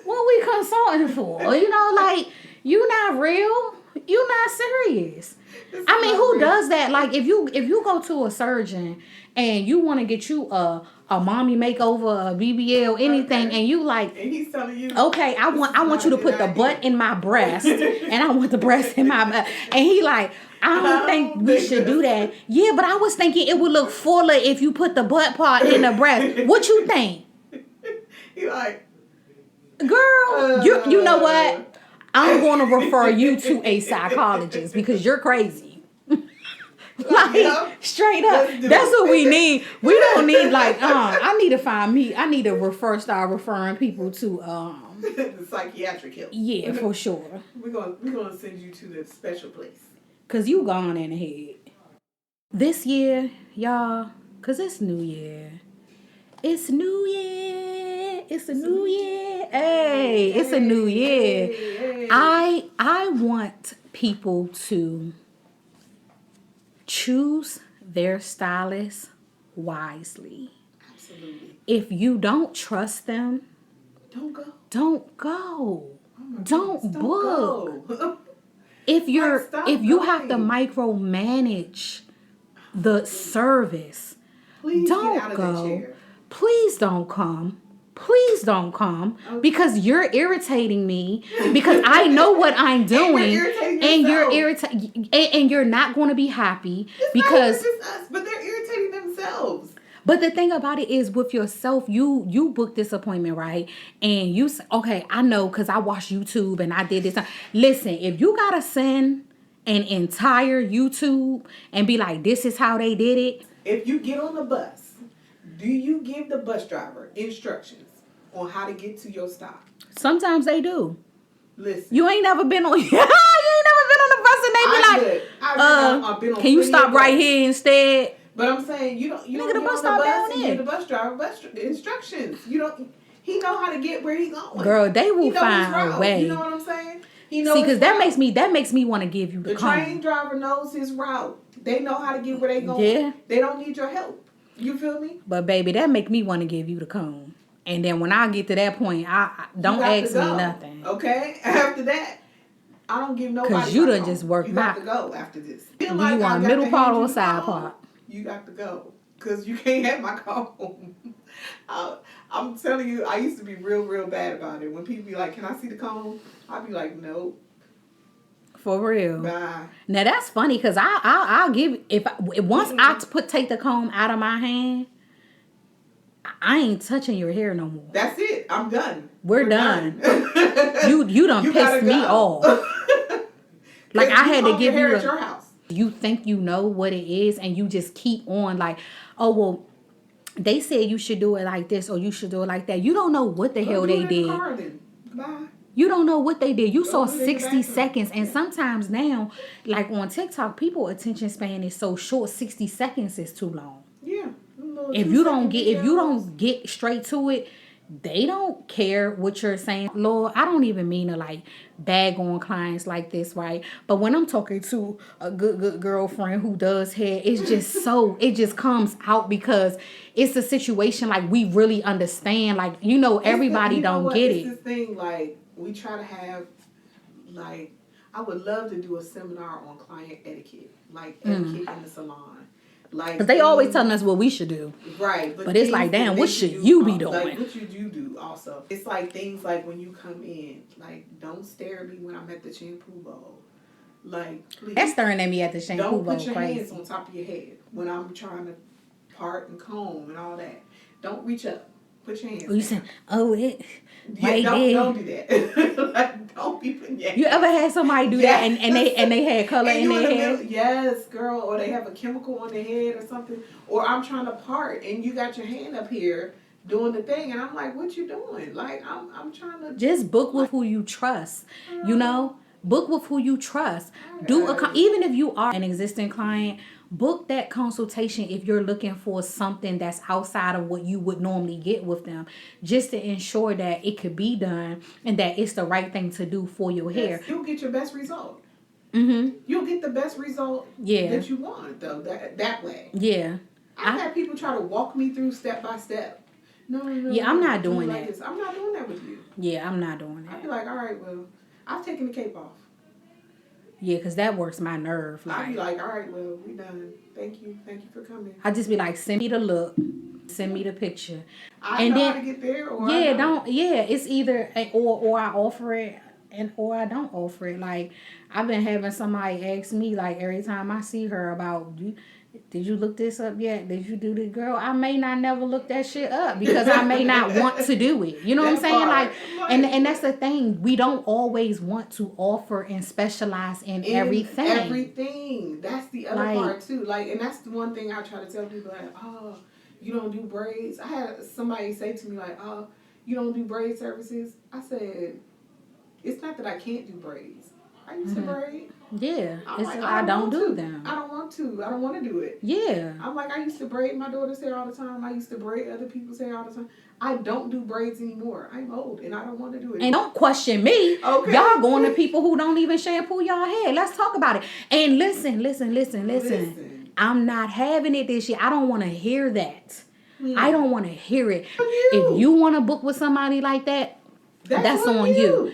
what we consulting for? You not real. You not serious. Who does that? Like, if you go to a surgeon and you want to get you a a mommy makeover, a BBL, anything, and you like, and he's telling you, okay, I want you to put the butt in my breast, and I want the breast in my butt, and he like, I don't think we should do that. Yeah, but I was thinking it would look fuller if you put the butt part in the breast. What you think? He like, girl, you know what? I'm going to refer you to a psychologist because you're crazy. Like, straight up. That's what we need. We don't need like, I need to start referring people to the psychiatric help. Yeah, for sure. We're gonna send you to the special place. Cause you gone in the head. This year, y'all, cause it's New Year. It's New Year. It's a new year. Hey, it's a new year. Hey. I want people to choose their stylist wisely. Absolutely. If you don't trust them, don't go. Don't go. Don't book. Go. If you have to micromanage the service, please don't get out of go. that chair. Please don't come. Please don't come because you're irritating me because I know what I'm doing and you're irritating and you're not going to be happy because not just us, but they're irritating themselves. But the thing about it is with yourself, you booked this appointment, right? And you say, okay, I know because I watched YouTube and I did this. Listen, if you got to send an entire YouTube and be like, this is how they did it. If you get on the bus, do you give the bus driver instructions on how to get to your stop? Sometimes they do. Listen. You ain't never been on... you ain't never been on the bus and they be I've been on can you stop right here instead? But I'm saying you don't get on the bus and give the bus driver instructions. He know how to get where he going. Girl, they will find a way. You know what I'm saying? He knows. See, because that makes me want to give you the train driver knows his route. They know how to get where they going. Yeah. They don't need your help. You feel me? But baby, that make me want to give you the cone. And then when I get to that point, I don't ask me nothing. Okay? After that, I don't give nobody. Because you done just worked out. You got to go after this. Do you want middle part or side part? You got to go. Because you can't have my cone. I'm telling you, I used to be real bad about it. When people be like, can I see the cone? I'd be like, nope. For real. Bye. Now that's funny because I'll give once I take the comb out of my hand, I ain't touching your hair no more. That's it. I'm done. We're done. you done pissed me off. Like I had to give you at your house. You think you know what it is and you just keep on like, oh well, they said you should do it like this or you should do it like that. You don't know what the hell they did. Bye. You don't know what they did. You saw 60 seconds. And sometimes now, like on TikTok, people's attention span is so short, 60 seconds is too long. Yeah. If you don't get straight to it, they don't care what you're saying. Lord, I don't even mean to like bag on clients like this, right? But when I'm talking to a good girlfriend who does hair, it's just it just comes out because it's a situation like we really understand. Like, everybody don't get it. It's this thing like we try to have like I would love to do a seminar on client etiquette, like etiquette in the salon. Like, because they always telling us what we should do. Right. But it's like, damn, what should you be doing? Like, what should you do also? It's like things like when you come in, like, don't stare at me when I'm at the shampoo bowl. Like, please. That's staring at me at the shampoo bowl. Don't put your hands on top of your head when I'm trying to part and comb and all that. Don't reach up. Put your hands down. You saying, right don't do that. Like, don't be putting your hands. You ever had somebody do that and they had color in their hair? Yes, girl. Or they have a chemical on their head or something. Or I'm trying to part and you got your hand up here doing the thing and I'm like, what you doing? Like, I'm trying to... Just book with who you trust, Book with who you trust. Even if you are an existing client, book that consultation if you're looking for something that's outside of what you would normally get with them, just to ensure that it could be done and that it's the right thing to do for your hair. You'll get your best result. Mm-hmm. You'll get the best result that you want, though, that way. Yeah. I've had people try to walk me through step by step. No. Yeah, I'm not doing that. I'm not doing that with you. Yeah, I'm not doing that. I'd be like, all right, well, I've taken the cape off. Yeah, because that works my nerve. I'd be like, all right, well, we done. Thank you for coming. I just be like, send me the look. Send me the picture. I And know how then to get there, or yeah, I don't. it's either or I offer it and or I don't offer it. Like I've been having somebody ask me like every time I see her about did you look this up yet? Did you do this, girl? I may not never look that shit up because I may not want to do it. You know what I'm That saying? part. And that's the thing. We don't always want to offer and specialize in everything. Everything. That's the other Like- part too. Like, and that's the one thing I try to tell people, like, oh, you don't do braids. I had somebody say to me like, oh, you don't do braid services. I said, it's not that I can't do braids. I used to braid. Yeah, I'm it's like, I don't want do to. them. I don't want to. I don't want to do it. Yeah. I'm like, I used to braid my daughter's hair all the time. I used to braid other people's hair all the time. I don't do braids anymore. I'm old and I don't want to do it. And don't question me. Okay. Y'all going to people who don't even shampoo y'all hair. Let's talk about it. And listen. I'm not having it this year. I don't want to hear that. I don't want to hear it. If you want to book with somebody like that, that's on you.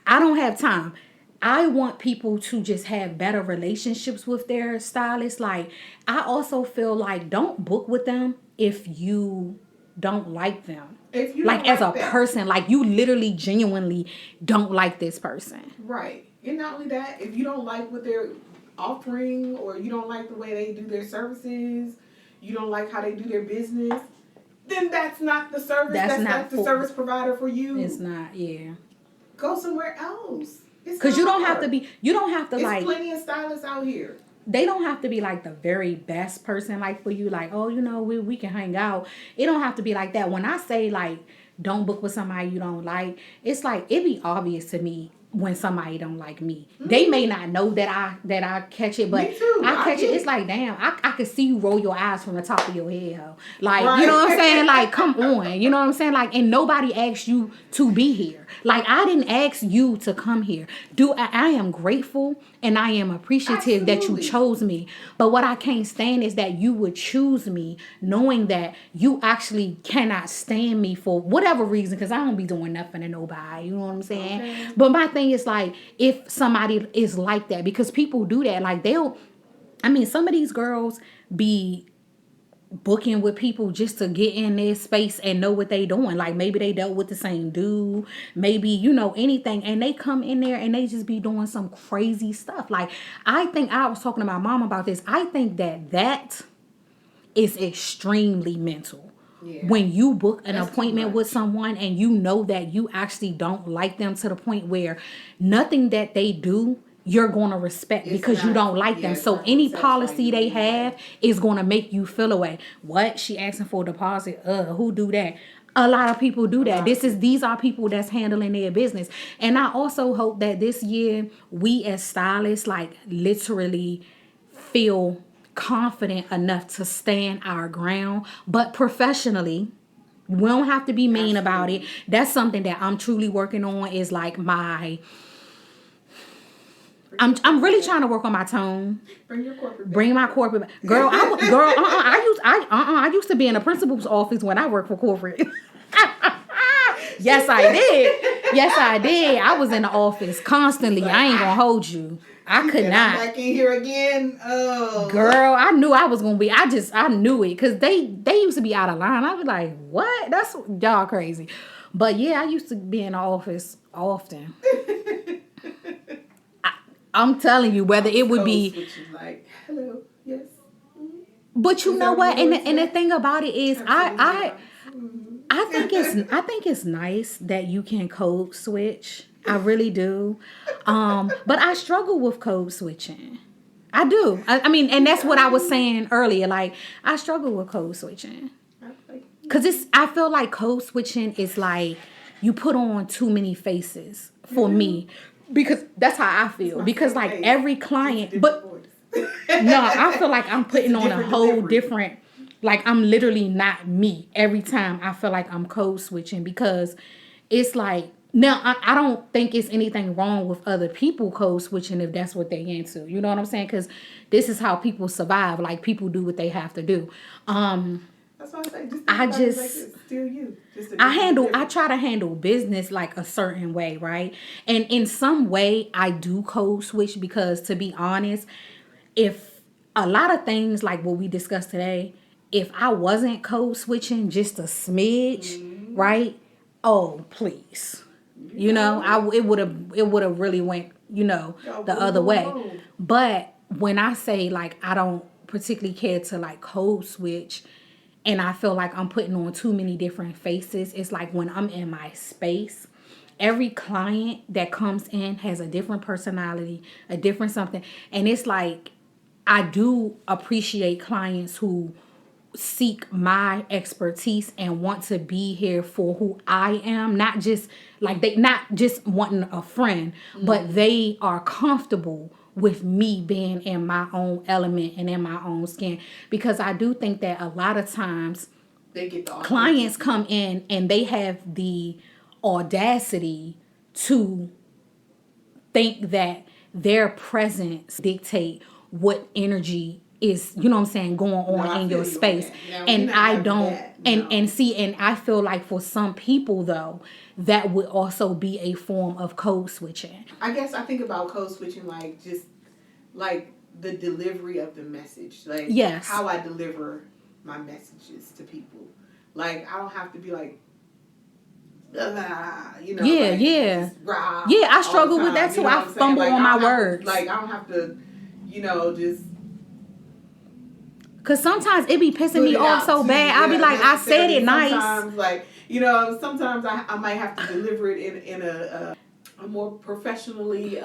I don't have time. I want people to just have better relationships with their stylists. Like, I also feel like don't book with them if you don't like them. If you like don't as a person, like you literally genuinely don't like this person. Right. And not only that, if you don't like what they're offering, or you don't like the way they do their services, you don't like how they do their business, then that's not the service. That's not the service provider for you. It's not, yeah. Go somewhere else. Because you don't have to be, you don't have to There's like. plenty of stylists out here. They don't have to be like the very best person like for you. Like, oh, you know, we can hang out. It don't have to be like that. When I say like, don't book with somebody you don't like, it's like, it be obvious to me when somebody don't like me. Mm-hmm. They may not know that I catch it, but I catch it. It's like, damn, I could see you roll your eyes from the top of your head, ho. Like, right. You know what I'm saying? Like, come on. You know what I'm saying? Like, and nobody asked you to be here. Like, I didn't ask you to come here. I am grateful and I am appreciative that you chose me. But what I can't stand is that you would choose me knowing that you actually cannot stand me for whatever reason, because I don't be doing nothing to nobody. You know what I'm saying? Okay. But my thing is like, if somebody is like that, because people do that, like some of these girls be booking with people just to get in their space and know what they doing. Like maybe they dealt with the same dude, maybe, you know, anything, and they come in there and they just be doing some crazy stuff. Like, I think I was talking to my mom about this. I think that is extremely mental. Yeah. When you book an appointment with someone and you know that you actually don't like them to the point where nothing that they do you're going to respect because you don't like them. So any policy they have is going to make you feel away. What? She asking for a deposit? Who do that? A lot of people do that. These are people that's handling their business. And I also hope that this year we as stylists like literally feel confident enough to stand our ground, but professionally. We don't have to be mean about it. That's something that I'm truly working on, is like I'm really trying to work on my tone. Bring my corporate. Girl, I used to be in the principal's office when I worked for corporate. Yes, I did. I was in the office constantly. I ain't gonna hold you. I could not. I'm back in here again. Oh, girl, I knew I was gonna be. I knew it because they used to be out of line. I was like, what? That's y'all crazy. But yeah, I used to be in the office often. I'm telling you, whether it would be like, hello, yes. But you know what? And the thing about it is, I think it's nice that you can code switch. I really do. But I struggle with code switching. I do. I mean, and that's what I was saying earlier. Like, I struggle with code switching. Because I feel like code switching is like you put on too many faces for me. Because that's how I feel. Because like face. Every client, but no, I feel like I'm putting on a whole different, like I'm literally not me every time. I feel like I'm code switching because it's like, now I don't think it's anything wrong with other people code switching if that's what they into. You know what I'm saying? Because this is how people survive. Like people do what they have to do. That's what I say. Still you. I try to handle business like a certain way, right? And in some way, I do code switch because, to be honest, if a lot of things like what we discussed today, if I wasn't code switching just a smidge, right? Oh, please. It would have really went, the other way. But when I say like I don't particularly care to like code switch and I feel like I'm putting on too many different faces, it's like when I'm in my space, every client that comes in has a different personality, a different something. And it's like I do appreciate clients who seek my expertise and want to be here for who I am, not just like they not just wanting a friend, but they are comfortable with me being in my own element and in my own skin, because I do think that a lot of times they get the clients come in and they have the audacity to think that their presence dictate what energy is, going on in your space. And I don't and see, and I feel like for some people though, that would also be a form of code switching. I guess I think about code switching like just like the delivery of the message, like how I deliver my messages to people. Like I don't have to be like, I struggle with that too. I fumble on my words. Like I don't have to, just. Cause sometimes it be pissing me off so bad. I'll be like, I said it nice. Sometimes, like sometimes I might have to deliver it in a more professionally.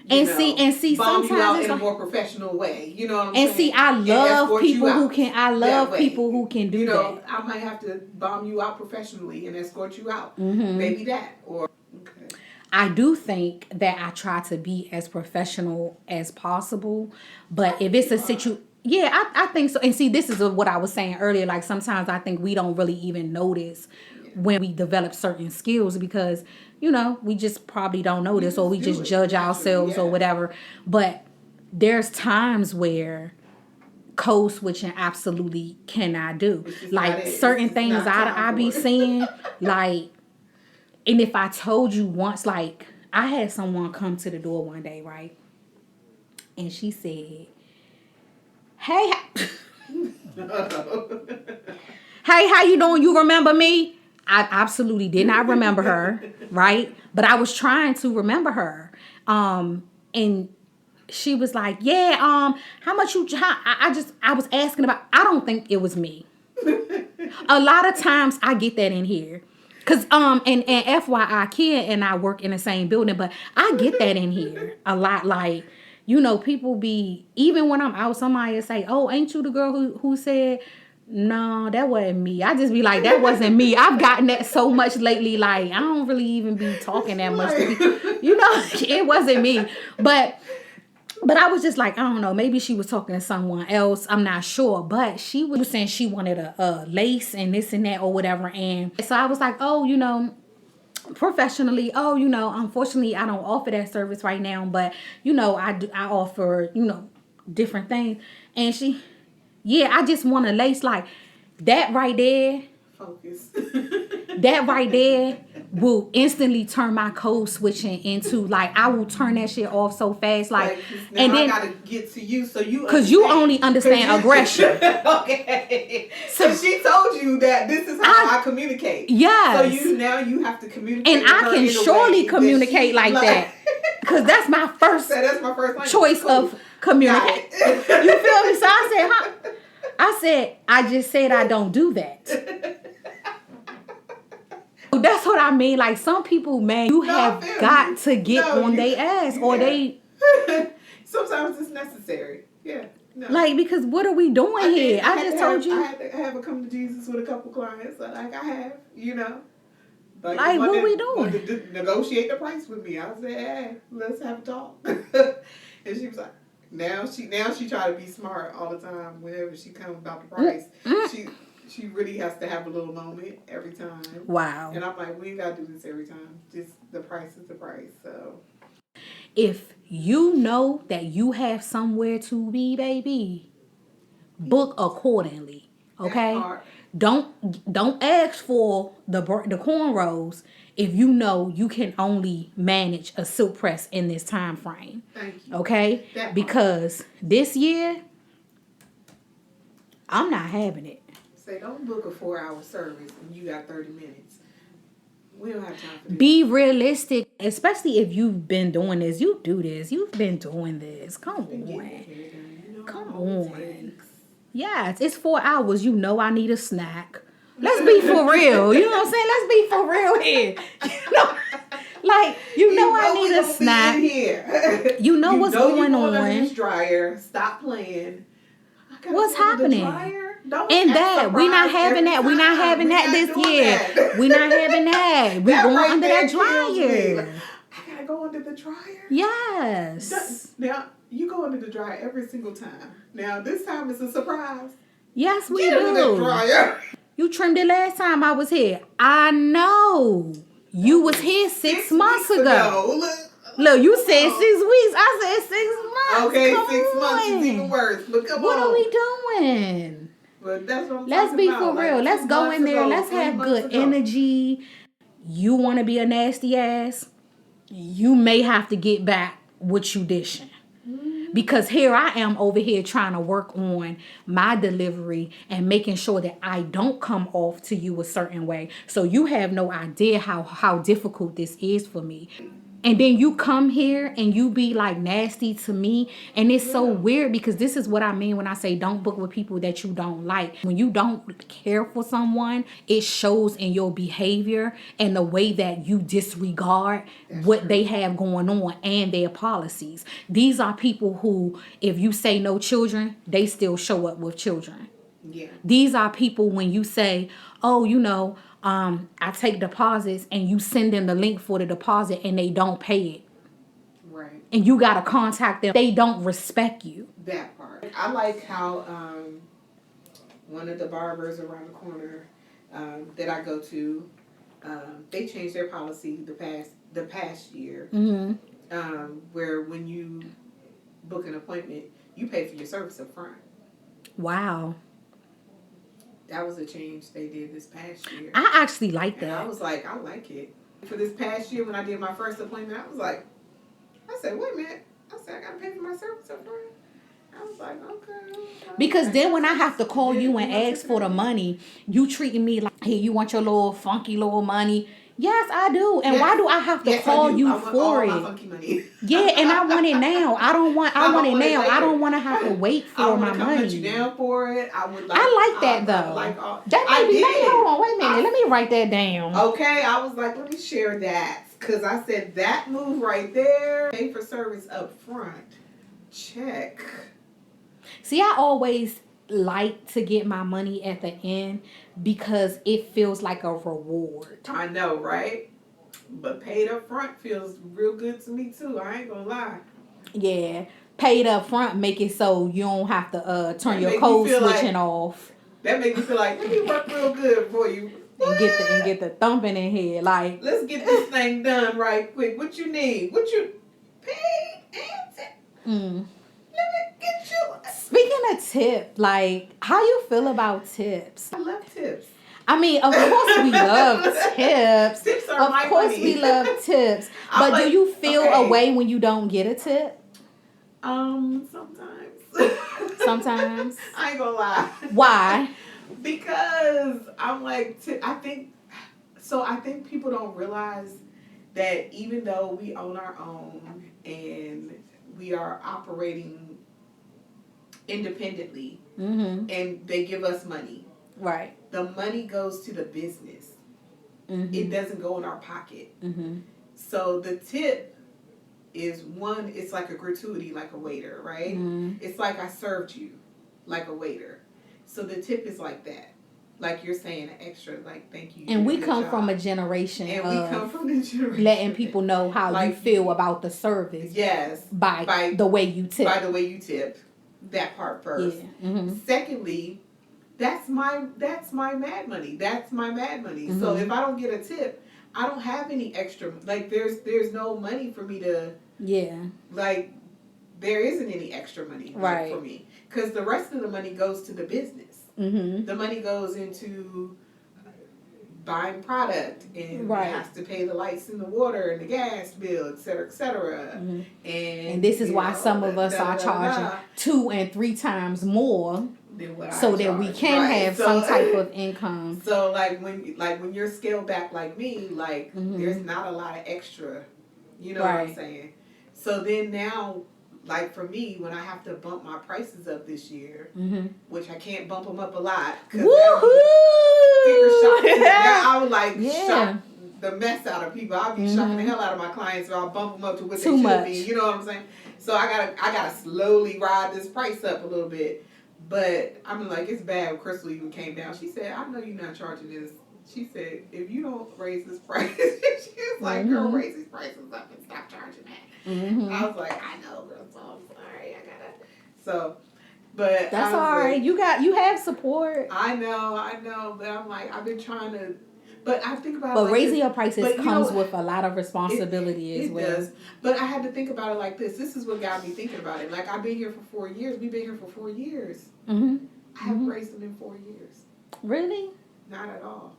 See, bomb sometimes you out it's in a like, more professional way. You know what I'm saying? And see, I love people who can. I love people who can do that. I might have to bomb you out professionally and escort you out. Mm-hmm. Maybe that or. Okay. I do think that I try to be as professional as possible, but if it's a situation, I think so. And see, this is what I was saying earlier. Like sometimes I think we don't really even notice when we develop certain skills because, we just probably don't notice or we just judge ourselves or whatever. But there's times where code switching absolutely cannot do. Like certain things I be seeing, like, and if I told you once, like, I had someone come to the door one day, right? And she said, hey, how you doing? You remember me? I absolutely did not remember her, right? But I was trying to remember her. And she was like, how much I was asking about, I don't think it was me. A lot of times I get that in here. Cause and FYI, Kia and I work in the same building, but I get that in here a lot. Like, people be, even when I'm out, somebody will say, "Oh, ain't you the girl who said?" No, that wasn't me. I just be like, that wasn't me. I've gotten that so much lately. Like, I don't really even be talking that much to people. It wasn't me. But I was just like, I don't know, maybe she was talking to someone else. I'm not sure. But she was saying she wanted a lace and this and that or whatever. And so I was like, oh, professionally, unfortunately, I don't offer that service right now. But, I offer, different things. And she, I just want a lace. Like, that right there. Focus. That right there will instantly turn my code switching into, like, I will turn that shit off so fast, like now and then I gotta get to you so you because you only understand aggression. Okay, so she told you that this is how I communicate. Yeah. So you have to communicate, and I can surely communicate like that because that's my first choice of communicate. You feel me? So I said, I just said I don't do that. That's what I mean. Like, some people, man, you have got to get on their ass or they. Sometimes it's necessary. Yeah. No. Like, because what are we doing here? I just told you. I have a come to Jesus with a couple clients. Like I have, Like what we doing? Wanted to negotiate the price with me. I said, hey, let's have a talk. And she was like, now she try to be smart all the time. Whenever she comes about the price, she really has to have a little moment every time. Wow. And I'm like, we ain't got to do this every time. Just the price is the price. So if you know that you have somewhere to be, baby, book accordingly. Okay? Don't ask for the cornrows if you know you can only manage a silk press in this time frame. Thank you. Okay? Because this year I'm not having it. Say, don't book a 4-hour service and you got 30 minutes. We don't have time for this. Be realistic, especially if you've been doing this. You do this. You've been doing this. Come on. Come on. Yes, it's 4 hours. You know I need a snack. Let's be for real. You know what I'm saying? Let's be for real here. You know, like, I need a snack. Here. You know what's going on. This dryer. Stop playing. What's happening? And that we're not having that. We're not having that this year. We're not having that. We're going under that dryer. I gotta go under the dryer. Yes. Now you go under the dryer every single time. Now this time it's a surprise. Yes, we Get do. under the dryer. You trimmed it last time I was here. I know. You was here 6 months ago. Look, you said 6 weeks. I said 6 months. Okay, come 6 on. months is even worse. But come what on. are we doing? But that's what I'm Let's talking be about. for real. Like, Let's go in there. Let's 3 have months good ago. energy. You want to be a nasty ass? You may have to get back what you dishing. Because here I am over here trying to work on my delivery and making sure that I don't come off to you a certain way. So you have no idea how difficult this is for me. And then you come here and you be like nasty to me. And it's so weird because this is what I mean when I say don't book with people that you don't like. When you don't care for someone, it shows in your behavior and the way that you disregard what they have going on and their policies. These are people who, if you say no children, they still show up with children. Yeah. These are people when you say, oh, I take deposits and you send them the link for the deposit and they don't pay it. Right. And you got to contact them. They don't respect you. That part. I like how one of the barbers around the corner that I go to, they changed their policy the past year. Mm-hmm. Where when you book an appointment, you pay for your service up front. Wow. That was a change they did this past year. I actually like that. And I was like, I like it. For this past year when I did my first appointment, I said, wait a minute. I said, I got to pay for my service up front. I was like, okay. Because then when I have to call you and ask for the money, you treating me like, hey, you want your little funky little money? Yes, I do. And why do I have to call you for it? My funky money. Yeah, and I want it now. I want it now. I don't want to have to wait for my money. Put you down for it. I would like. I like that though. That may be. Hold on, wait a minute. Let me write that down. Okay, I was like, let me share that because I said that move right there. Pay for service up front. Check. See, I always like to get my money at the end because it feels like a reward. I know, right? But paid up front feels real good to me too. I ain't gonna lie. Yeah, paid up front make it so you don't have to turn your code switching off. That make me feel like let me work real good for you. And get the thumping in here. Like, let's get this thing done right quick. What you need? What you pay and tip? Let me get you. Speaking of tip, like, how you feel about tips? I love tips. I mean, of course we love tips. Tips are my Of course money. we love tips. But do you feel a way when you don't get a tip? Sometimes. Sometimes. I ain't gonna lie. Why? Because I'm like, I think people don't realize that even though we own our own and we are operating independently, and they give us money, right? The money goes to the business. It doesn't go in our pocket. So the tip is one. It's like a gratuity, like a waiter, right? It's like I served you, like a waiter. So the tip is like that. Like you're saying, an extra, like, thank you. And we come from a generation of letting people know how like, you feel about the service. Yes. By the way you tip. By the way you tip. That part first. Yeah. Secondly, that's my mad money. That's my mad money. So if I don't get a tip, I don't have any extra. Like, there's no money for me to. Yeah. Like, there isn't any extra money right. for me. Because the rest of the money goes to the business. The money goes into buying product and right. has to pay the lights and the water and the gas bill, et cetera, et cetera. And this is why some of us are charging 2 and 3 times more than what I so charge. that we can right? have some type of income. So when you're scaled back like me, like there's not a lot of extra. You know what I'm saying? So then now, like for me, when I have to bump my prices up this year, which I can't bump them up a lot because sticker shock. I would like shock the mess out of people. I'll be shocking the hell out of my clients, so I'll bump them up to what they should be. You know what I'm saying? So I gotta slowly ride this price up a little bit. But I'm like, it's bad. Crystal even came down. She said, I know you're not charging this. She said, if you don't raise this price, she was like, girl, raise these prices up and stop charging that. I was like, I know, girl, so I'm sorry. I gotta. So, but that's all right. Like, you have support. I know, but I'm like, I've been trying to. But I think about but it like raising this, your prices comes with a lot of responsibility it as well. Does. But I had to think about it like this. This is what got me thinking about it. Like, I've been here for 4 years. We've been here for 4 years. I haven't raised them in 4 years. Really? Not at all.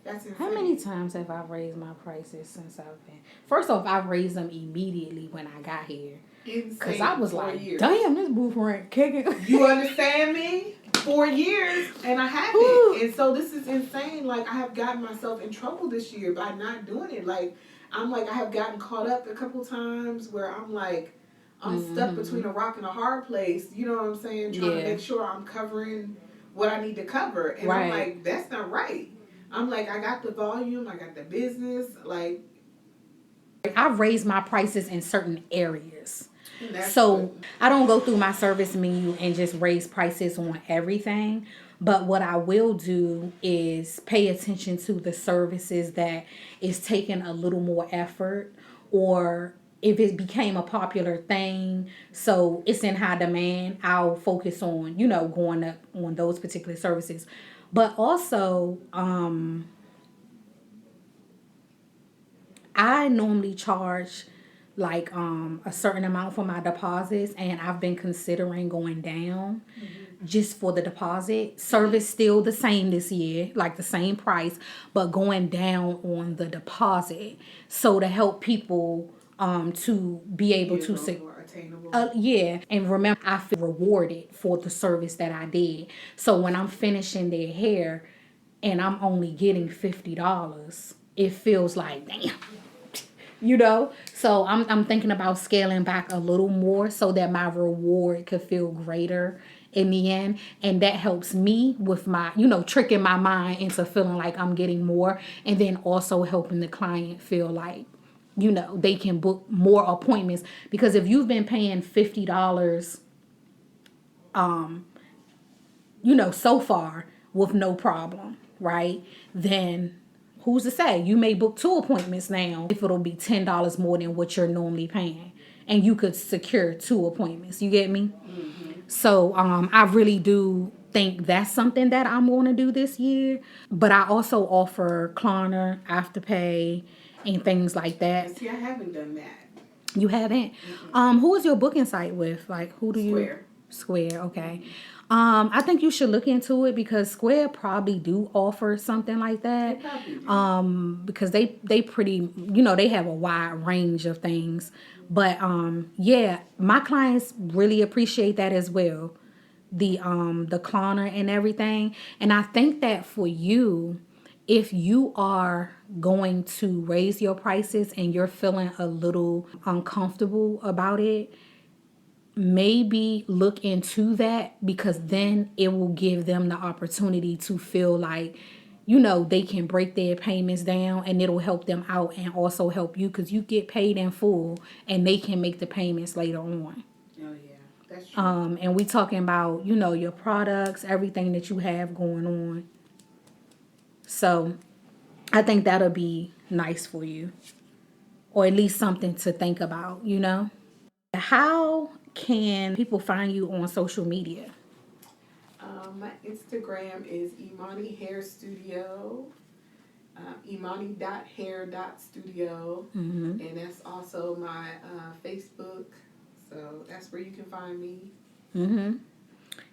That's insane. How many times have I raised my prices since I've been? First off, I raised them immediately when I got here. Because I was like, damn, this booth rent kicking. You understand me? 4 years and I haven't. And so this is insane. Like, I have gotten myself in trouble this year by not doing it. Like, I have gotten caught up a couple times where I'm like, I'm stuck between a rock and a hard place. You know what I'm saying? Trying to make sure I'm covering what I need to cover. And I'm like, that's not right. I'm like, I got the volume, I got the business. Like, I've raised my prices in certain areas. So I don't go through my service menu and just raise prices on everything. But what I will do is pay attention to the services that is taking a little more effort, or if it became a popular thing, so it's in high demand, I'll focus on, going up on those particular services. But also, I normally charge like a certain amount for my deposits, and I've been considering going down just for the deposit. Service still the same this year, like the same price, but going down on the deposit, so to help people to be able to and remember, I feel rewarded for the service that I did. So when I'm finishing their hair and I'm only getting $50, it feels like, damn. So I'm thinking about scaling back a little more so that my reward could feel greater in the end. And that helps me with my, tricking my mind into feeling like I'm getting more, and then also helping the client feel like, they can book more appointments. Because if you've been paying $50, so far with no problem, right? Then who's to say? You may book 2 appointments now if it'll be $10 more than what you're normally paying, and you could secure 2 appointments. You get me? So I really do think that's something that I'm going to do this year. But I also offer Klarna, Afterpay, and things like that. See, I haven't done that. You haven't? Who is your booking site with? Like, who do you? Square, okay. I think you should look into it, because Square probably do offer something like that. They probably do. Because they pretty, they have a wide range of things. But yeah, my clients really appreciate that as well. The Klarna and everything. And I think that for you, if you are going to raise your prices and you're feeling a little uncomfortable about it, maybe look into that, because then it will give them the opportunity to feel like, they can break their payments down, and it'll help them out and also help you, because you get paid in full and they can make the payments later on. Oh, yeah. That's true. And we talking about, your products, everything that you have going on. So I think that'll be nice for you, or at least something to think about, How can people find you on social media? My Instagram is Imani Hair Studio, imani.hair.studio, and that's also my Facebook. So that's where you can find me.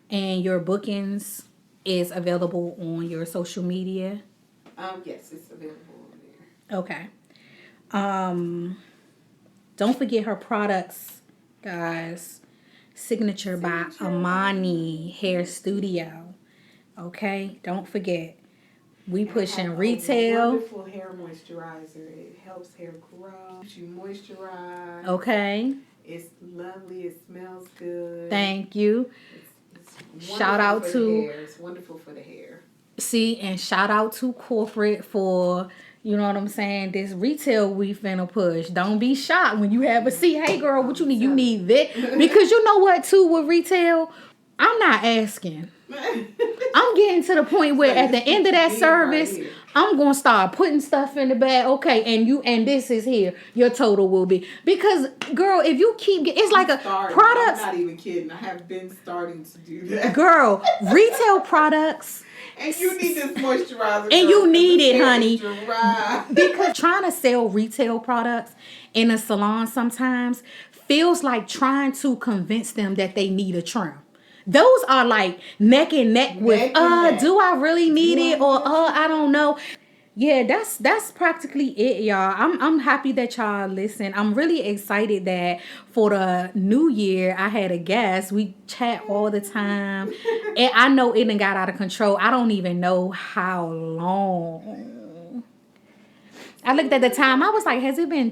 And your bookings is available on your social media? Yes, it's available on there. Okay. Don't forget her products, guys. Signature by Amani Hair Studio. Okay, don't forget. We And I pushing have retail. wonderful hair moisturizer. It helps hair grow. Keeps you moisturize. Okay. It's lovely. It smells good. Thank you. It's Shout out for to the hair. It's wonderful for the hair. See, and shout out to corporate for, you know what I'm saying, this retail we finna push. Don't be shocked when you have a see, hey girl, what you need? You need this. Because you know what too with retail? I'm not asking. I'm getting to the point where at the end of that service, I'm gonna start putting stuff in the bag. Okay, and this is here. Your total will be, because girl, if you keep it's like a product. I'm not even kidding. I have been starting to do that. Girl, retail products. And you need this moisturizer. And girl, you need it, honey. Dry. Because trying to sell retail products in a salon sometimes feels like trying to convince them that they need a trim. Those are like neck and neck with, do I really need it? Or, I don't know. Yeah, that's practically it, y'all. I'm happy that y'all listen. I'm really excited that for the new year I had a guest. We chat all the time, and I know it done got out of control. I don't even know how long. I looked at the time. I was like, has it been?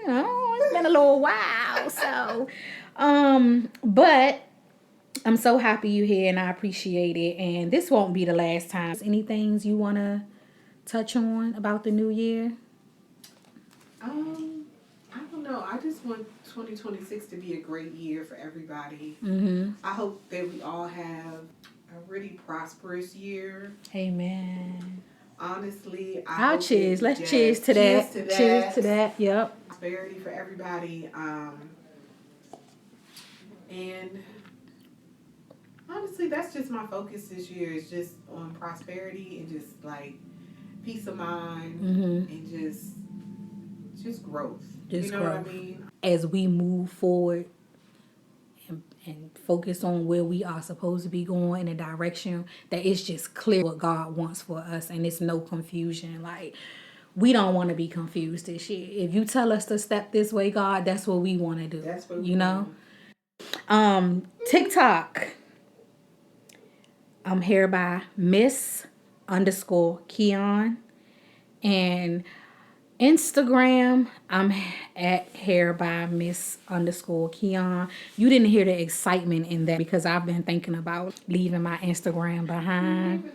Oh, it's been a little while. So, but I'm so happy you're here, and I appreciate it. And this won't be the last time. Any things you wanna touch on about the new year? I don't know. I just want 2026 to be a great year for everybody. Mm-hmm. I hope that we all have a really prosperous year. Amen. Honestly, I'll cheers. Let's cheers to that. Cheers to that. Yep. Prosperity for everybody. And honestly, that's just my focus this year, is just on prosperity and just like peace of mind, and just growth. Just you know growth. What I mean? As we move forward and focus on where we are supposed to be going, in a direction that it's just clear what God wants for us, and it's no confusion. Like, we don't want to be confused this year. If you tell us to step this way, God, that's what we want to do. That's what we know. TikTok. I'm here by Miss_Keon, and Instagram, I'm at hair by Miss_Keon. You didn't hear the excitement in that because I've been thinking about leaving my Instagram behind.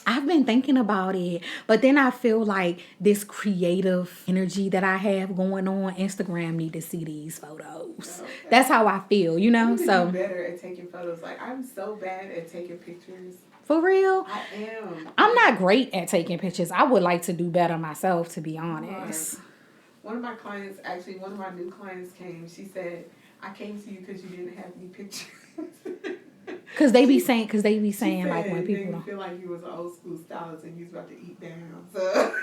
I've been thinking about it, but then I feel like this creative energy that I have going on, Instagram need to see these photos. Okay. That's how I feel, you know? So be better at taking photos. Like, I'm so bad at taking pictures. For real? I am. I'm not great at taking pictures. I would like to do better myself, to be honest. One of my clients, actually, one of my new clients came. She said, I came to you because you didn't have any pictures. Because they be saying like when people don't feel like you was an old school stylist and you was about to eat down. So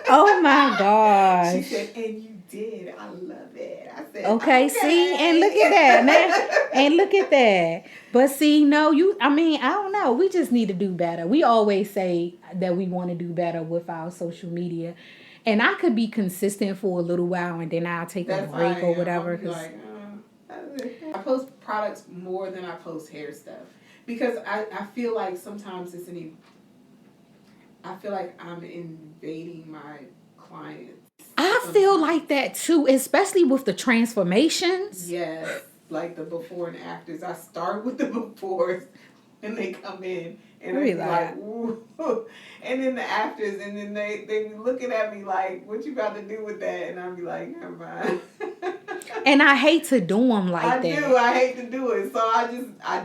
oh my gosh. She said, and you did. I love it. I said, okay. See, and look at that, man. And look at that. But see, no, I don't know. We just need to do better. We always say that we want to do better with our social media. And I could be consistent for a little while and then I'll take a break or whatever. I post products more than I post hair stuff. Because I feel like sometimes I feel like I'm invading my clients. I feel like that too, especially with the transformations. Yes, like the before and afters. I start with the befores when they come in, and really? I'm like, ooh. And then the afters, and then they be looking at me like, what you about to do with that? And I'll be like, never mind. And I hate to do them like that. I hate to do it. So I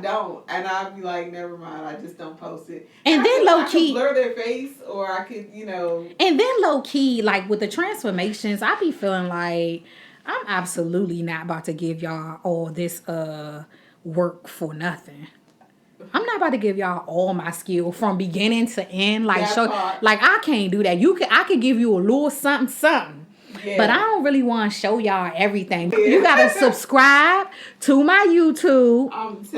don't. And I'll be like, never mind. I just don't post it. And then low key, I could blur their face, or I could, And then low key, like with the transformations, I be feeling like I'm absolutely not about to give y'all all this work for nothing. I'm not about to give y'all all my skill from beginning to end. Like I can't do that. I could give you a little something. But I don't really want to show y'all everything. You gotta subscribe to my YouTube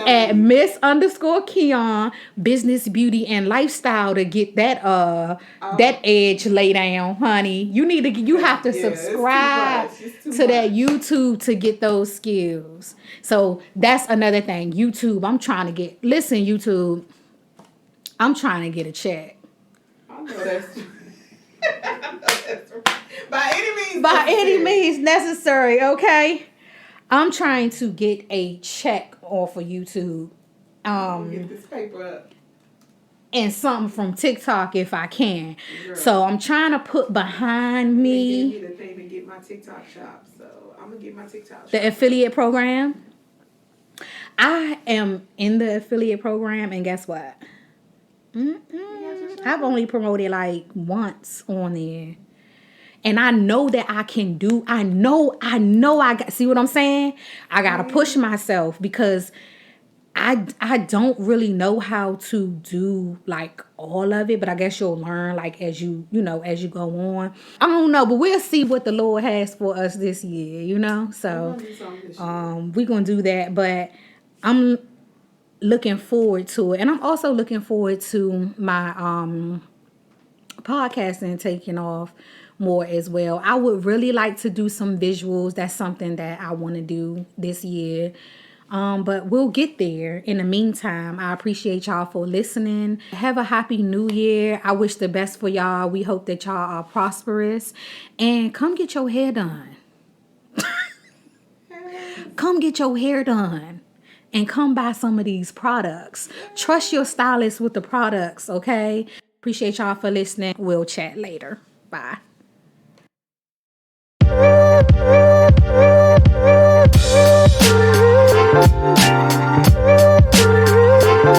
at Miss _ Keon Business, Beauty, and Lifestyle to get that that edge lay down, honey. You have to subscribe to that YouTube to get those skills. So that's another thing. YouTube, listen, YouTube, I'm trying to get a check. I know that's true. By any means necessary, okay? I'm trying to get a check off of YouTube. Get this paper up. And something from TikTok if I can. Girl. So I'm trying to put behind me. They gave me the thing to get my TikTok shop, so I'm gonna get my TikTok shop. The affiliate program. I am in the affiliate program, and guess what? I've only promoted like once on there. And I know that I can do. I know I got. See what I'm saying? I gotta push myself because I don't really know how to do like all of it, but I guess you'll learn like as you go on. I don't know, but we'll see what the Lord has for us this year, So we're gonna do that, but I'm looking forward to it. And I'm also looking forward to my podcasting taking off more as well. I would really like to do some visuals. That's something that I want to do this year. But we'll get there. In the meantime, I appreciate y'all for listening. Have a happy new year. I wish the best for y'all. We hope that y'all are prosperous. And come get your hair done. Come get your hair done. And come buy some of these products. Trust your stylist with the products, okay? Appreciate y'all for listening. We'll chat later. Bye.